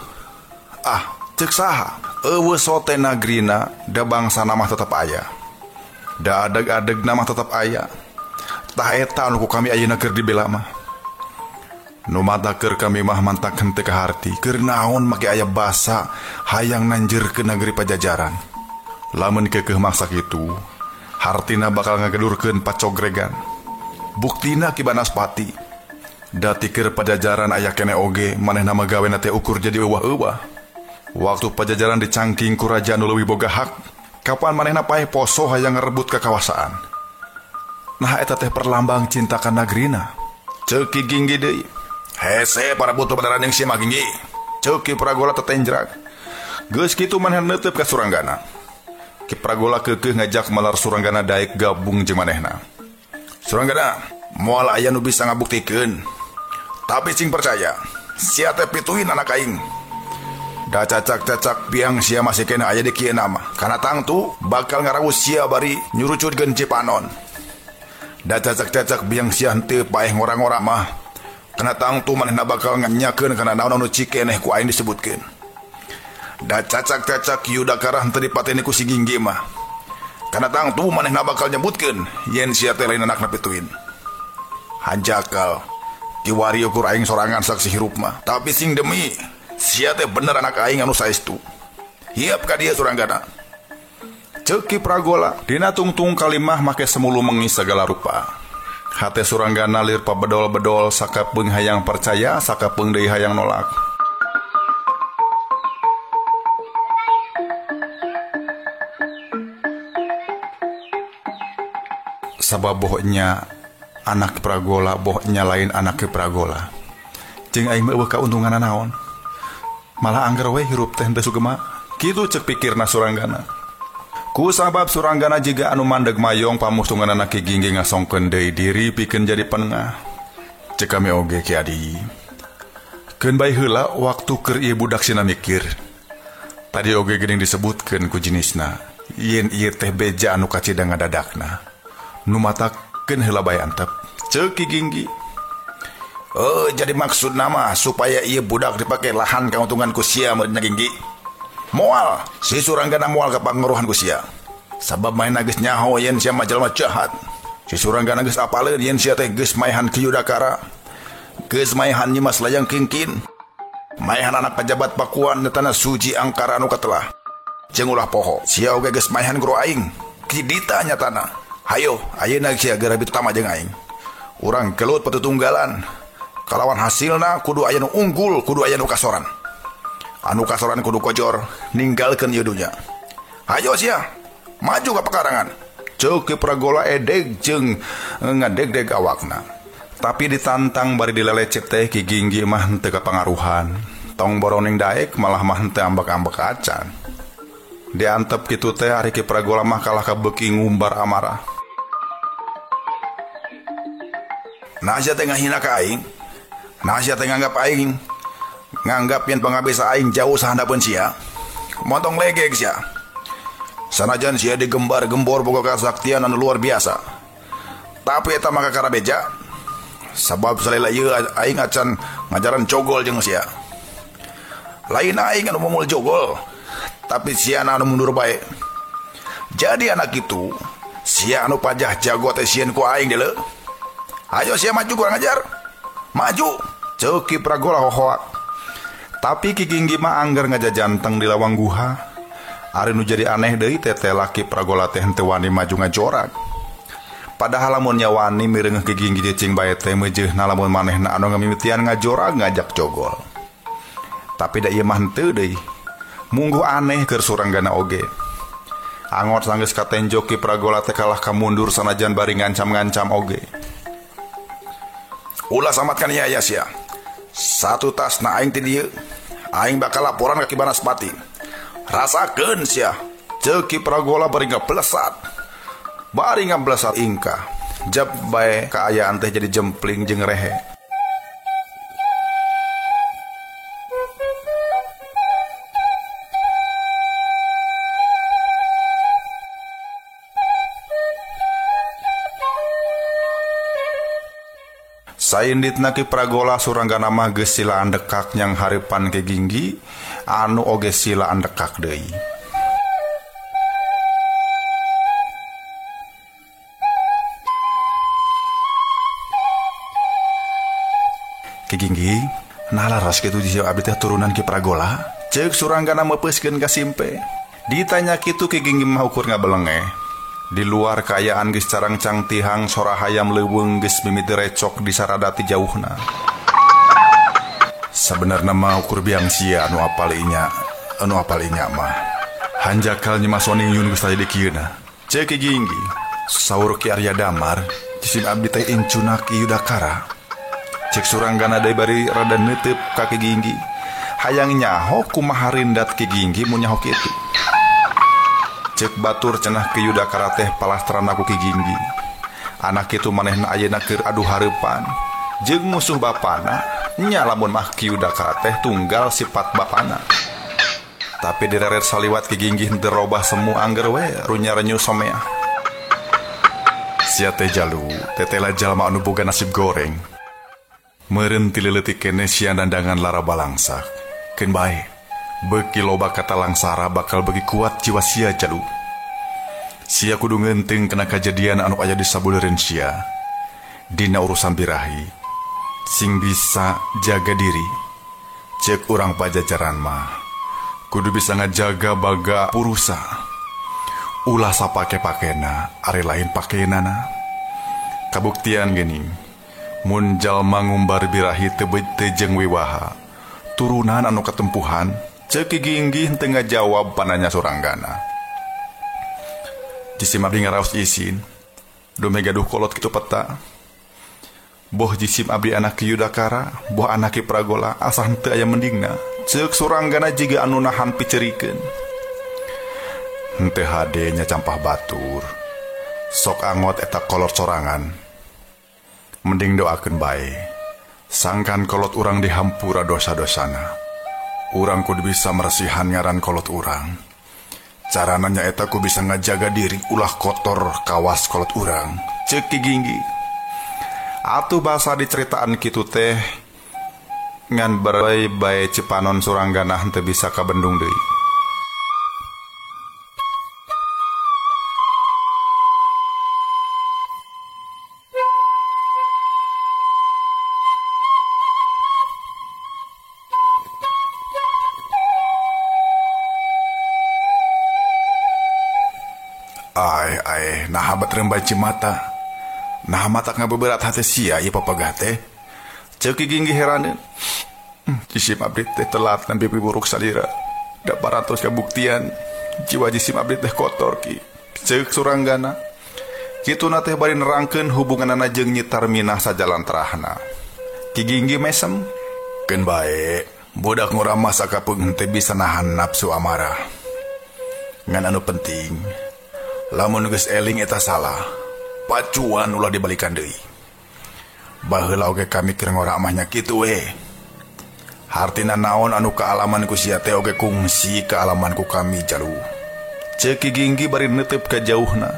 Cek saha? Eueuh sote nagrina da bangsa mah tetep aya. Da adeg-adeg mah tetep aya. Tah eta anuku kami ayeuna keur dibela mah. Nu mata keur kami mah mantak henteu ka harti. Keur naon make aya basa hayang nanjeurkeun negeri pajajaran. Lamun keukeuh maksa kitu, hartina bakal ngagedurkeun pacogregan. Buktina ki Banaspati. Dati keur pajajaran aya kene oge manehna magawena teh ukur jadi euwah-euwah. Waktu pajajaran dicangking ku raja nu leuwih boga hak, kapan manehna paeh poso hayang ngarebut kekawasan. Nah eta teh perlambang cinta ka nagrina. Ceuk Ki Ginggi deui. Hese para butuh beneran yang si Maginggi. Ceuk Ki Pragola tetenjrak. Geus kitu manehna neuteup ka Suranggana. Ki Pragola keukeuh ngajak malar Suranggana daek gabung jeung manehna. Suranggana, moal aya nu bisa ngabuktikeun. Tapi cing percaya, sia teh pituin anak aing. Da cacak-cacak biang sia masih kena aya di kieu mah. Kana tangtu bakal ngarawus sia bari nyurucutkeun Cipanon. Da cacak-cacak biang sia henteu paeh ngora-ngora mah. Kana tangtu manehna bakal nganyakeun kana naon anu cikeneh ku aing disebutkeun. Da cacak-cacak Yudakara henteu dipateni ku si Ginggi mah. Kana tangtu manehna bakal nyebutkeun yen sia teh lain anakna pituin. Hanjakal kiwari ukur aing sorangan saksi hirup mah. Tapi sing demi sia teh bener anak aing anu saestu. Hiap ka dieu Suranggana. Ceuk Ki Pragola dina tungtung kalimah make semulu mengi segala rupa. Hate Suranggana lir pabedol-bedol sakapeung hayang percaya sakapeung deui hayang nolak. Sabab bohnya anak Pragola bohnya lain anak Pragola. Jeung aing meueuh kauntunganna naon? Malah angger we hirup teh teu sugema. Kitu ceuk pikirna Suranggana. Ku sabab Suranggana jiga anu mandeg mayong pamusunganna Ki Ginggi ngasongkeun deui diri pikeun jadi penengah. Ceuk kami oge Ki Adi. Keun bae heula waktu keur ieu budak sina mikir. Tadi oge geuning disebutkeun ku jenisna. Yen ieu teh beja anu kacidang ngadadakna. Nu matakeun heula bae antep. Ceuk Ki Ginggi. Jadi maksud nama supaya ieu budak dipake lahan kauntungan ku sia meureun Ginggi. Moal si Suranggana moal ka panguruhan ku sia. Sabab main geus nyaho yen sia mah jalma jahat. Si Suranggana geus apaleun yen sia teh geus maehan Ki Yudakara. Geus maehan Nyimas Layang Kingkin. Maehan anak pejabat Pakuan netana Suji Angkara anu katelah. Jeung ulah poho. Sia oge geus maehan guru aing. Ki Dita nyatana. Hayo, ayeuna sia geura bitama jeung aing. Urang kelut patutunggalan. Kalawan hasilna kudu aya nu unggul, kudu aya nu kasoran. Anu kasoran kudu kojor, ninggalkeun ieu dunya. Hayo sia, maju ka pekarangan. Ceuk Ki Pragola edeg jeung ngadeg-deg awakna. Tapi ditantang bari dilelecet teh Ki Ginggi mah henteu kapangaruhan. Tong boroning daek malah mah henteu ambek-ambek acan. Diantep kitu teh ari Ki Pragola mah kalah kabeuki ngumbar amarah. Nah sia teh ngahina ka aing. Nah sia teh nganggap aing. Nganggap yen pangabisa aing jauh sahandapeun sia. Montong legeg sia. Sanajan sia digembar-gembor boga kasaktian anu luar biasa. Tapi eta mah kakara beja. Sabab salela ieu aing acan ngajaran cogol jeung sia. Lain aing anu momol jogol. Tapi sia anu mundur bae. Jadi anak itu sia anu pajah jago teh sieun ku aing deuleu. Ayo sia maju kurang ajar. Maju. Ceuk Ki Pragola hohoak. Tapi Ki Ginggi mah angger ngajajanteng di lawang guha. Ari nu jadi aneh deui teh laki Pragola teh henteu wani maju ngajorak. Padahal lamun nya wani mireungeuh Ki Ginggi cicing bae teh meujeunna lamun manehna anu ngamimitian ngajorak ngajak cogol. Tapi da ieu mah henteu deui. Mungguh aneh keur Suranggana oge. Angot sanggeus katenjok Ki Pragola teh kalah kamundur sanajan bari ngancam-ngancam oge. Ulah samatkan ieu aya sia. Satu tasna aing ti dieu. Aing bakal laporan ka Ki Banaspati. Rasakeun sia. Ceuk Ki Pragola bari ngablesat. Bari ngablesat ingkah. Jab bae kaayaan teh jadi jempling jeung rehe. Sainditna Ki Pragola Suranggana mah geus silaan dekak nyang harapan Ki Ginggi anu oge silaan dekak deui. Ki Ginggi, nah laras kitu jisi abdi teh turunan Ki Pragola. Ceuk Suranggana mepeuskeun ka Simpe. Ditanya kitu Ki Ginggi mah ukur ngabelengeh. Di luar kaayaan geus carang-cang tihang sora hayam leuweung geus mimiti recok di saradati jauhna. Sabenerna mah ukur biang sia anu apal inya mah. Hanjakal nyemasoni yun geus tadi dikieuna. Ceuk Ki Ginggi, saur Ki Arya Damar, jisim abdi teh incuna Ki Yudakara. Cek Suranggana deui bari rada neuteub ka Ki Ginggi. Hayang nyaho kumaha rindat Ki Ginggi mun nyaho kitu. Cek batur cenah Ki Yudakara teh palastran aku Ki Ginggi. Anak itu manehna ayeuna keur adu hareupan jeung musuh bapana. Nya lamun mah Ki Yudakara teh tunggal sifat bapana. Tapi direret saliwat Ki Ginggi henteu robah semu angger we runya-renyu somea. Sia teh jalu tetela jalma anu boga nasib goreng. Meureun ti leuleutik keneh sia dandangan lara balangsak. Keun bae beuki loba kata langsara bakal bagi kuat jiwa sia jalu. Sia kudu ngeunteung kena kejadian anu aya di sabuleureun sia. Dina urusan birahi sing bisa jaga diri. Cek urang pajajaran mah kudu bisa ngajaga baga purusa. Ulah sapake-pakena are lain pakenana. Kabuktian geuning mun jalma ngumbar birahi teu beut teu jeung wiwaha turunan anu katempuhan. Ceuk Ki Ginggi henteu ngajawab pananya Suranggana. Jisim abdi ngaraos isin dume gaduh kolot kitu peta. Boh jisim abdi anak Ki Yudakara, boh anak Ki Pragola asa henteu aya mendingna. Ceuk Suranggana jiga anu nahan picerikeun. Henteu hade nya campah batur. Sok angot eta kolot sorangan. Mending doakeun bae. Sangkan kolot urang dihampura dosa-dosana. Urang kudu bisa meresihan ngaran kolot urang. Carana nyaeta ku bisa ngajaga diri ulah kotor kawas kolot urang. Ceuk Ki Ginggi. Atuh basa diceritaan kitu teh ngan bae-bae cipanon Suranggana henteu bisa kabendung deui. Nah batrem baci mata. Nah mata ngabeberat hati sia ieu papagah teh. Ceuk Ki Ginggi heran. Jisim abdi teh telat nembe buruk salira. Da parantos kabuktian jiwa jisim abdi teh kotor Ki. Ceuk Suranggana. Kituna teh bari nerangkeun hubunganana jeung Nyi Tarminah sajalantarahna. Ki Ginggi mesem. Keun bae, budak ngurama sakapeung teh bisa nahan nafsu amarah. Ngan anu penting lamun geus eling eta salah, pacuan ulah dibalikan deui. Baheula oge kami keur ngora amahnya kitu we. Hartina naon anu kaalaman ku sia teh oge kungsi kaalaman ku kami jalu. Ceuk Ki Ginggi bari neuteub ka jauhna.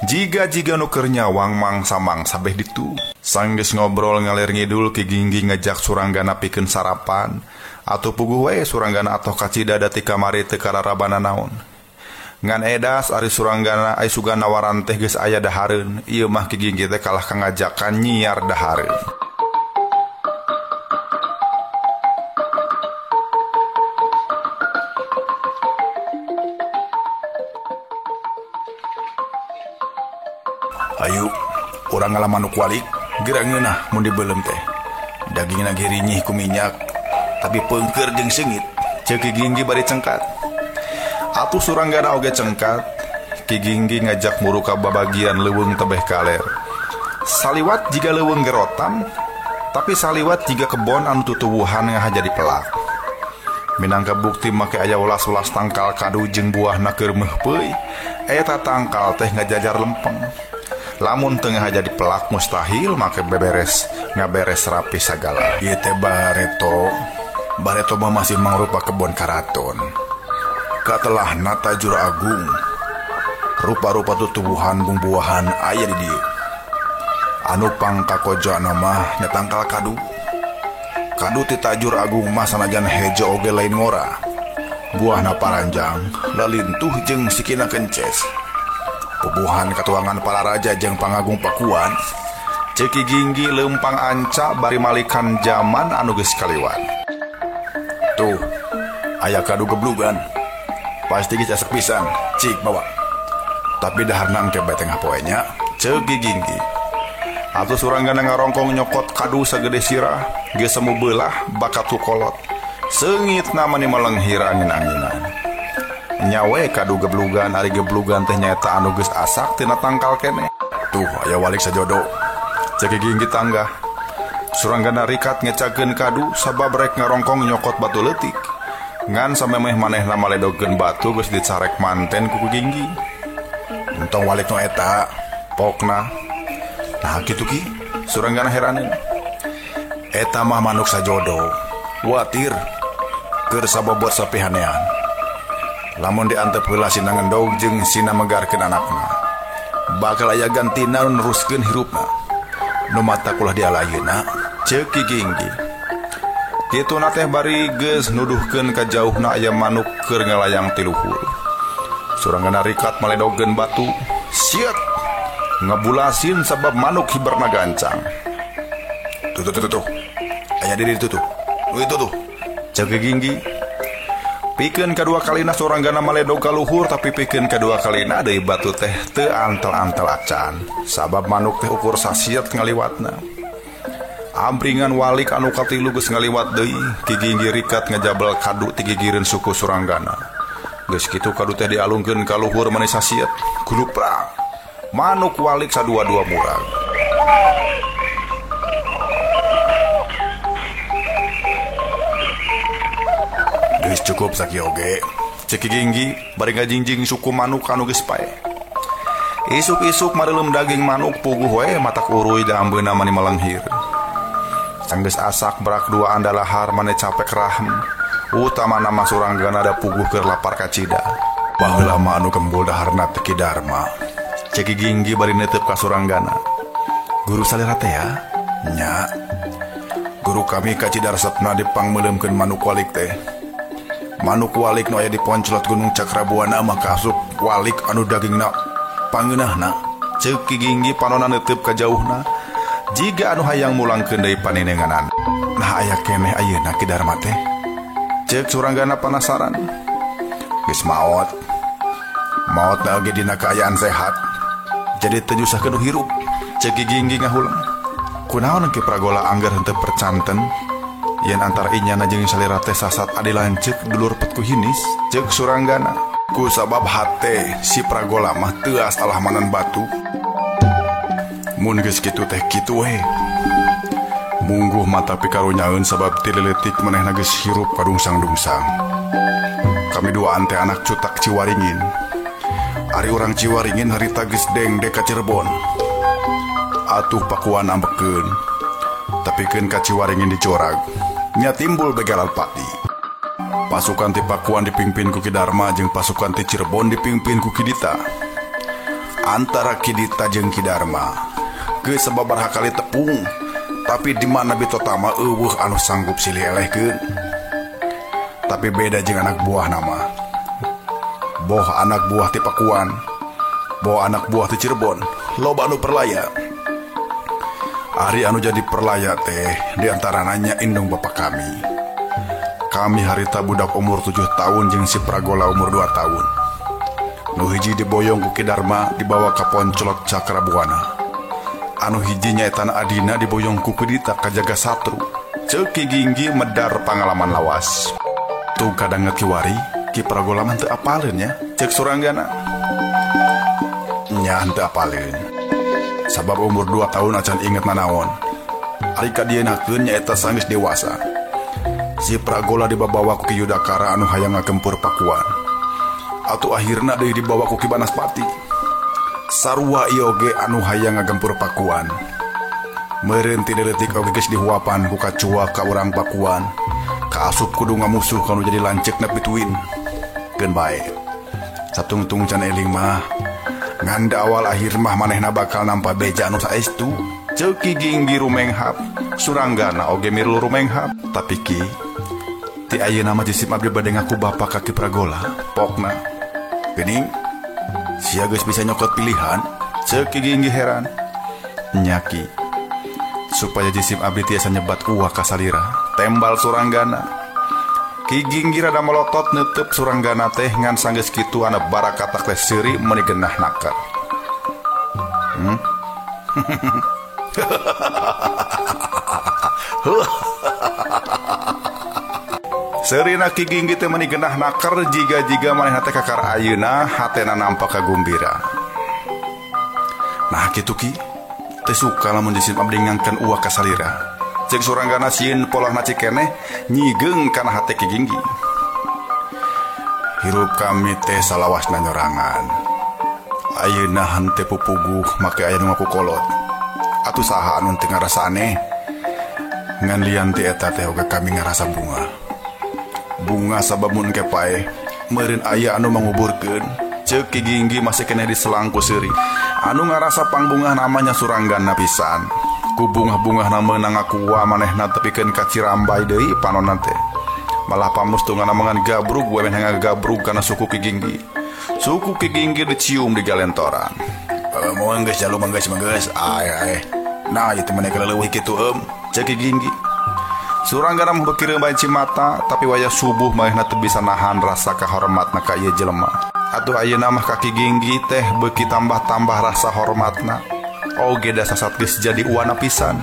Jiga-jiga nu keur nyawang mangsa-mangsa beh ditu. Sanggeus ngobrol ngalir ngidul Ki Ginggi ngajak Suranggana pikeun sarapan. Atuh puguh we Suranggana atoh kacida dati kamari teu kararabana naon. Ngan edas ari Suranggana ai sugana waran teh geus aya dahareun. Ieu mah Ki Ginggi teh kalah kangajakan nyiar dahareun. Ayo urang ngalaman nu kualik geura ngeunah mun dibeulem teh. Dagingna gerinyih ku minyak tapi peungkeur jeung seungit. Ceuk Ki Ginggi bari cengkat. Atuh Suranggana oge cengkat. Ki Ginggi ngajak muru ka babagian leuweung tebeh kaler. Saliwat jiga leuweung gerotan, tapi saliwat jiga kebon anu tutuwuhan ngahajadi pelak. Minangka bukti make aya ulas-ulas tangkal kadu jeung buahna keur meuhpeuy, eta tangkal teh ngajajar lempeng. Lamun teu ngahajadi pelak mustahil make ngaberes rapi sagala. Ieu teh Bareto mah masih mangrupa kebon karaton. Katelahna tajur agung. Rupa-rupa tutubuhan bumbuahan aya di dieu. anu pangkakojana mah nyatangkal kadu. Kadu ti tajur agung mah sanajan hejo oge lain ngora. Buahna paranjang, lalintuh jeung sikina kences. Pubuhan katuangan para raja jeung pangagung Pakuan. Ceki Ginggi lempang anca bari malikan zaman anu geus kaliwat. Tuh, aya kadu geblugan. Pasti geus esek pisan, cik bawa. Tapi daharna engke bae tengah poenya, Ceki Ginggi. Atuh suranggana ngarongkong nyokot kadu sagede sirah, geus semu beulah bakat tukolot. Seungitna mani melenghir angin-anginan. Nyawe kadu geblugan ari geblugan teh nyaeta anu geus asak tina tangkal keneh. Tuh aya walik sajodo. Ceki Ginggi tangga. Suranggana rikat ngecakeun kadu sabab rek ngarongkong nyokot batu leutik. Ngan samemeh manehna maledogkeun batu geus dicarek manten ku Ginggi. Entong walik nu eta pokna. Nah kitu ki suranggana heraneun. Eta mah manuk sajodo. Watir keur sababot sapihanean. Lamun diantep heula sina ngendog jeung sina megarkeun anakna, bakal aya gantina neruskeun hirupna. Nu mata kulah dia layeuna, Ceki Ginggi. Kituna teh bari geus nuduhkeun ka jauhna aya manuk keur ngalayang ti luhur. Suranggana rikat maledogkeun batu, siet ngabulasin sabab manuk hiberna gancang. Tuh. Aya di ditu tuh. Itu tuh. Ceki Ginggi. Pikeun kadua kalina suranggana maledog ka luhur tapi pikeun kadua kalina deui batu teh teu antel-antel acan. Sabab manuk teh ukur sasiet ngaliwatna. Ampringan walik anu katilu geus ngaliwat deui, Ki Ginggi rikat ngajabel kadu ti gigireun suku suranggana. Geus kitu kadu teh dialungkeun ka luhur maneh sasiet. Guluprak. Manuk walik sadua-dua murag. Geus cukup sakieu oge. Ceki Ginggi bari ngajingjing suku manuk anu geus pae. Isuk-isuk mareulem daging manuk puguh we matak uruy da ambeuna mani melenghir. Sang geus asak berak dua andalahar mane capek rahm. Utamana mah suranggana da puguh keur lapar kacida. Baheula mah anu gembul daharna teu Kidarma. Ceki Ginggi bari neuteup ka suranggana. Guru salira teh ya? Nya. Guru kami kacida resepna dipangmeuleumkeun manuk walik teh. Manuk walik nu aya di poncolot Gunung Cakrabuana mah kaasup walik anu dagingna pangeunahna. Ceki Ginggi panonna neuteup ka jauhna. Jiga anu hayang mulangkeun deui paninenganan. Nah aya keneh ayeuna Kidarma teh. Ceuk suranggana penasaran. Geus maot. Maotna oge dina kaayaan sehat. Jadi teu nyusahkeun hirup. Ceki Ginggi ngahulang. Kunaon engke pragola anggar henteu percanten? Yen antara inyana jeung salira teh sasat adi lanceuk dulur petku hinis, ceuk suranggana. Ku sabab hate si pragola mah teu asalah manan batu. Mun geus kitu teh kitu we. Mungguh mata pikarunyaeun sabab ti leutik manehna geus hirup kadungsang-dungsang. Kami dua ante anak cutak Ciwaringin. Ari urang Ciwaringin harita geus dengdek ka Cirebon. Atuh Pakuan ambekeun. Tapikeun ka Ciwaringin dicorag. Nya timbul begal pati. Pasukan ti Pakuan dipimpin ku Kidarma jeung pasukan ti Cirebon dipimpin ku Kidita. Antara Kidita jeung Kidarma geus sababaraha kali tepung, tapi di mana bitotama eueuh anu sanggup silih elehkeun. Tapi beda jeung anak buah nama. Boh anak buah ti Pakuan, boh anak buah ti Cirebon, loba anu perlaya. Ari anu jadi perlaya teh diantarananya indung bapak kami. Kami harita budak umur 7 tahun jeung si pragola umur 2 tahun. Nu hiji diboyong ku Kidarma dibawa ka poncolot Cakrabuana. Anu hiji nyaeta adina diboyong ku Kidita ka Jagasatru. Ceki Ginggi medar pangalaman lawas. Tuh kadang kiwari Ki pragola mah teu apaleun nya, ceuk suranggana. Nya henteu apaleun. Sabab umur 2 tahun acan inget nanaon. Ari kadienakeun nyaeta sanggeus dewasa. Si pragola dibawa ku Ki Yudakara anu hayang ngagempur Pakuan. Atuh akhirna deui dibawa ku Ki Banaspati. Sarua ieu oge anu hayang ngagempur Pakuan. Meureun ti leutik oge geus dihuapan ku kacua ka urang Pakuan. Kaasup kudu ngamusuh kanu jadi lanceuk nepituin. Keun bae. Satung-tung can eling mah nganda awal akhir mah manehna bakal nampa beja anu saestu. Ceuk Ki Ginggi rumenghap, Suranggana oge milu rumenghap. Tapi Ki, ti ayeuna mah jisim abdi bade ngaku bapa kaki pragola. Pokna geuning sia geus bisa nyokot pilihan. Ceuk Ki Ginggi heran. Nyaki supaya jisim abdi tiasa nyebat uah ka salira, tembal Suranggana. Ki Ginggi rada melotot neuteub Suranggana teh ngan sanggeus kitu ana barakatak teh seuri meuni genah nakar. Seurina Ki Ginggi teh meuni genah nakar jiga-jiga manehna teh kakar ayeuna hatena nampak kagumbira. Nah kitu Ki, teh suka lamun jisim abdi ngangkeun uah ka salira. Ceuk Suranggana sieun polahna cikeneh nyigeung kana hate Ki Ginggi. Hirup kami teh salawasna nyorangan. Ayeuna henteu pupuguh make aya nu ngaku kolot. Atuh saha anu teu ngarasa aneh? Ngan lian ti eta teh oge kami ngarasa bunga. Bunga sabamun ke pae meureun aya anu manguburkeun. Ceuk Ki Ginggi masih keneh diselangku seuri. Anu ngarasa pangbungah namanya Suranggana pisan. Ku bungah-bungah meunang ngaku wa manehna tepikeun ka Cirambai deui panonna teh. Malah pamustungana mangan gabrug we men ngagabrug kana suku Ki Ginggi. Suku Ki Ginggi dicium di galentoran. Moal geus jalu manggeus ae. Nah itu maneh keleuwih kitu ceuk Ki Ginggi. Suranggana mah beuki reumbai cimata tapi wayah subuh manehna teu bisa nahan rasa kahormatna ka ieu jelema. Atuh ayeuna mah ka Ki Ginggi teh beuki tambah-tambah rasa hormatna. Oge da sasat geus jadi uwana pisan.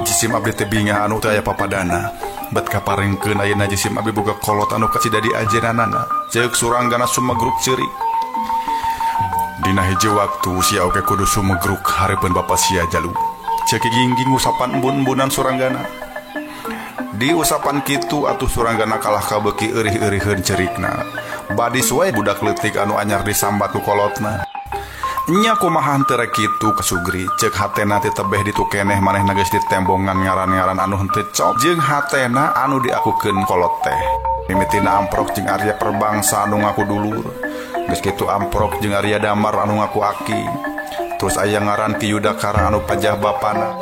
Jisim abdi teh bingah anu teu aya papadana. Bet kaparengkeun ayeuna jisim abdi boga kolot anu kacidadi ajenanana. Ceuk Suranggana sumegruk ceurik. Dina hiji waktu sia oge kudu sumegruk hareupeun bapa sia jalu. Ceuk Ki Ginggi ngusapan embun-embunan Suranggana. Di usapan kitu atuh Suranggana kalah kabeuki eurih-eurihkeun cerikna. Badis wae budak leutik anu anyar disambat ku kolotna. Nya kumaha henteu rek kitu kasugri, ceuk hatena teh tebeh ditu keneh manehna geus ditembongan ngaran-ngaran anu henteu cok jeung hatena anu diakukeun kolot teh. Mimitina amprok jeung Arya Perbangsa anu ngaku dulur. Geus kitu amprok jeung Arya Damar anu ngaku aki. Terus aya ngaran Ki Yudakara anu pajah bapana.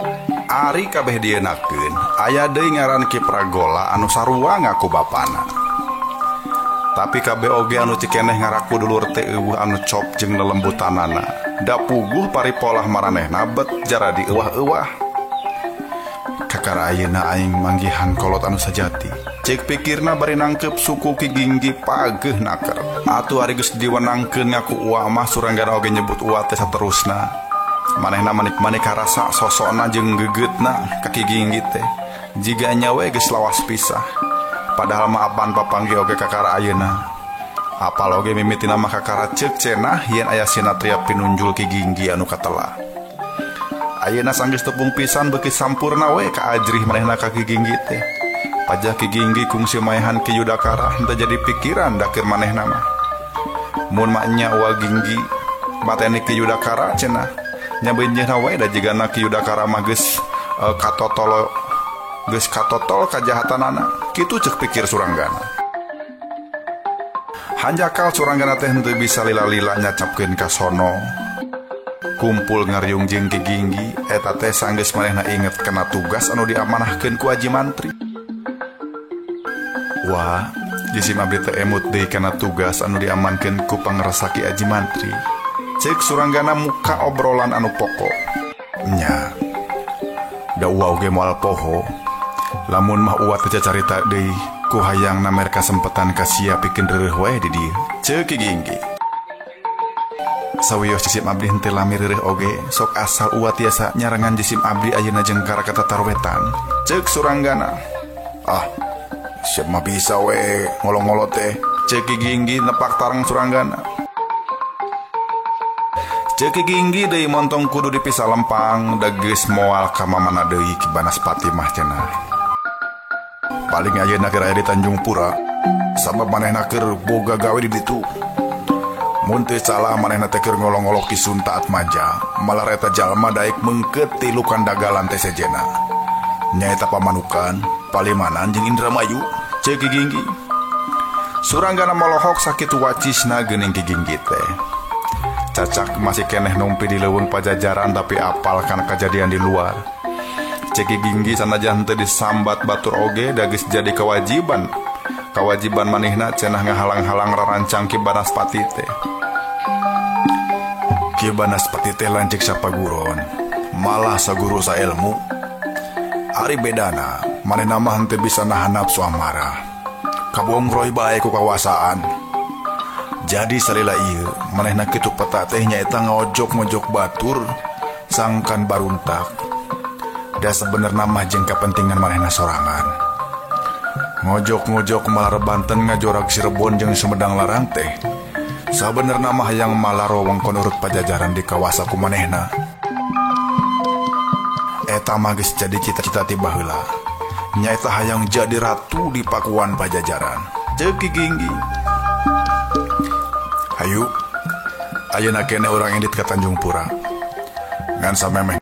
Ari kabeh dienakeun. Aya deui ngaran Ki Pragola anu sarua ngaku bapana. Tapi kabeh oge anu cikeneh ngaraku dulur teh eueuh anu cop jeung lelembutanana. Da puguh paripolah maranehna bet jaradi euwah-euwah. Kakara ayeuna aing manggihan kolot anu sajati. Ceuk pikirna bari nangkep suku Ki Ginggi pageuh naker. Atuh ari geus diwenangkeun ngaku uah mah Suranggana oge nyebut uah teh saterusna. Manehna manik-manik karasa sosokna jeung geugeutna ka Ki Ginggi teh. Jiga nya we geus lawas pisah. Padahal mah apan papanggih oge kakara ayeuna. Apal oge mimitina mah kakara ceuk cenah yen aya sinatria pinunjul Ki Ginggi anu katela. Ayeuna sanggeus tepung pisan beuki sampurna we ka ajrih manehna ka Ki Ginggi teh. Pajah Ki Ginggi kungsi maehan Ki Yudakara henteu jadi pikiran dakir manehna mah. Mun mah nya ulah Ginggi mateni Ki Yudakara cenah. Nya beunjeunna we da jigana Ki Yudakara mah geus katotol kajahatanana. Kitu ceuk pikir Suranggana. Hanjakal Suranggana teh henteu bisa lila-lila nyacapkeun ka sono. Kumpul ngariung jeung Ki Ginggi eta teh sanggeus manehna inget kana tugas anu diamanahkeun ku Aji Mantri. Wah, jisim abdi teh emut deui kana tugas anu diamankeun ku pangresa Ki Aji Mantri. Ceuk Suranggana muka obrolan anu pokok. Nya. Da uwa oge moal poho. Lamun mah uwa teh carita deui ku hayang namer kasempetan kasia pikeun reureuh wae di dieu. Ceuk Ki Ginggi. Sawios jisim abdi henteu lami reureuh oge, sok asal uwa tiasa nyarengan jisim abdi ayeuna jeung karakata tarwetan. Ceuk Suranggana. Ah, siap mah bisa we ngolong-ngolot teh. Ceuk Ki Ginggi nepak tareng Suranggana. Ceuk Ki Ginggi deui montong kudu dipisah lempang da geus moal ka mamana deui Ki Banaspati mah cenah. Paling ayeuna keur aya di Tanjung Pura, sabab manehna keur boga gawe di ditu. Mun teu salah manehna teh keur ngolong-ngolok Ki Sunta Atmaja, malah eta jalma daek meungkeut ti Lukandagalan teh sejena. Nyaeta Pamanukan, Palimanan jeung Indramayu, ceuk Ki Ginggi. Suranggana molohok sakitu wacisna geuning Ki Ginggi teh. Cacak masih keneh numpi di leuweung Pajajaran tapi apal kana kejadian di luar. Ceki Ginggi sanajan teu disambat batur oge dagis jadi kewajiban manehna cenah ngahalang-halang rarancang Ki Banaspati teh. Ki Banaspati teh lanceuk sapaguron, malah saguru sailmu. Ari bedana manehna mah henteu bisa nahan nafsu amarah. Kabongroy bae ku kawasaan. Jadi salila ieu manehna kitu peta teh nyaeta ngojok-ngojok batur sangkan baruntak. Da sebenarna mah jeung kapentingan manehna sorangan. Ngojok-ngojok malar Banten ngajorag Cirebon jeung Sumedang Larang teh. Sabenerna mah yang malaro wengkon urut Pajajaran di kawasa ku manehna. Eta mah geus jadi cita-cita ti baheula. Nyaeta hayang jadi ratu di pakuan Pajajaran. Ceuk Ki Ginggi. Hayu, ayeuna keneh urang indit ka Tanjung Pura. Ngan samemeh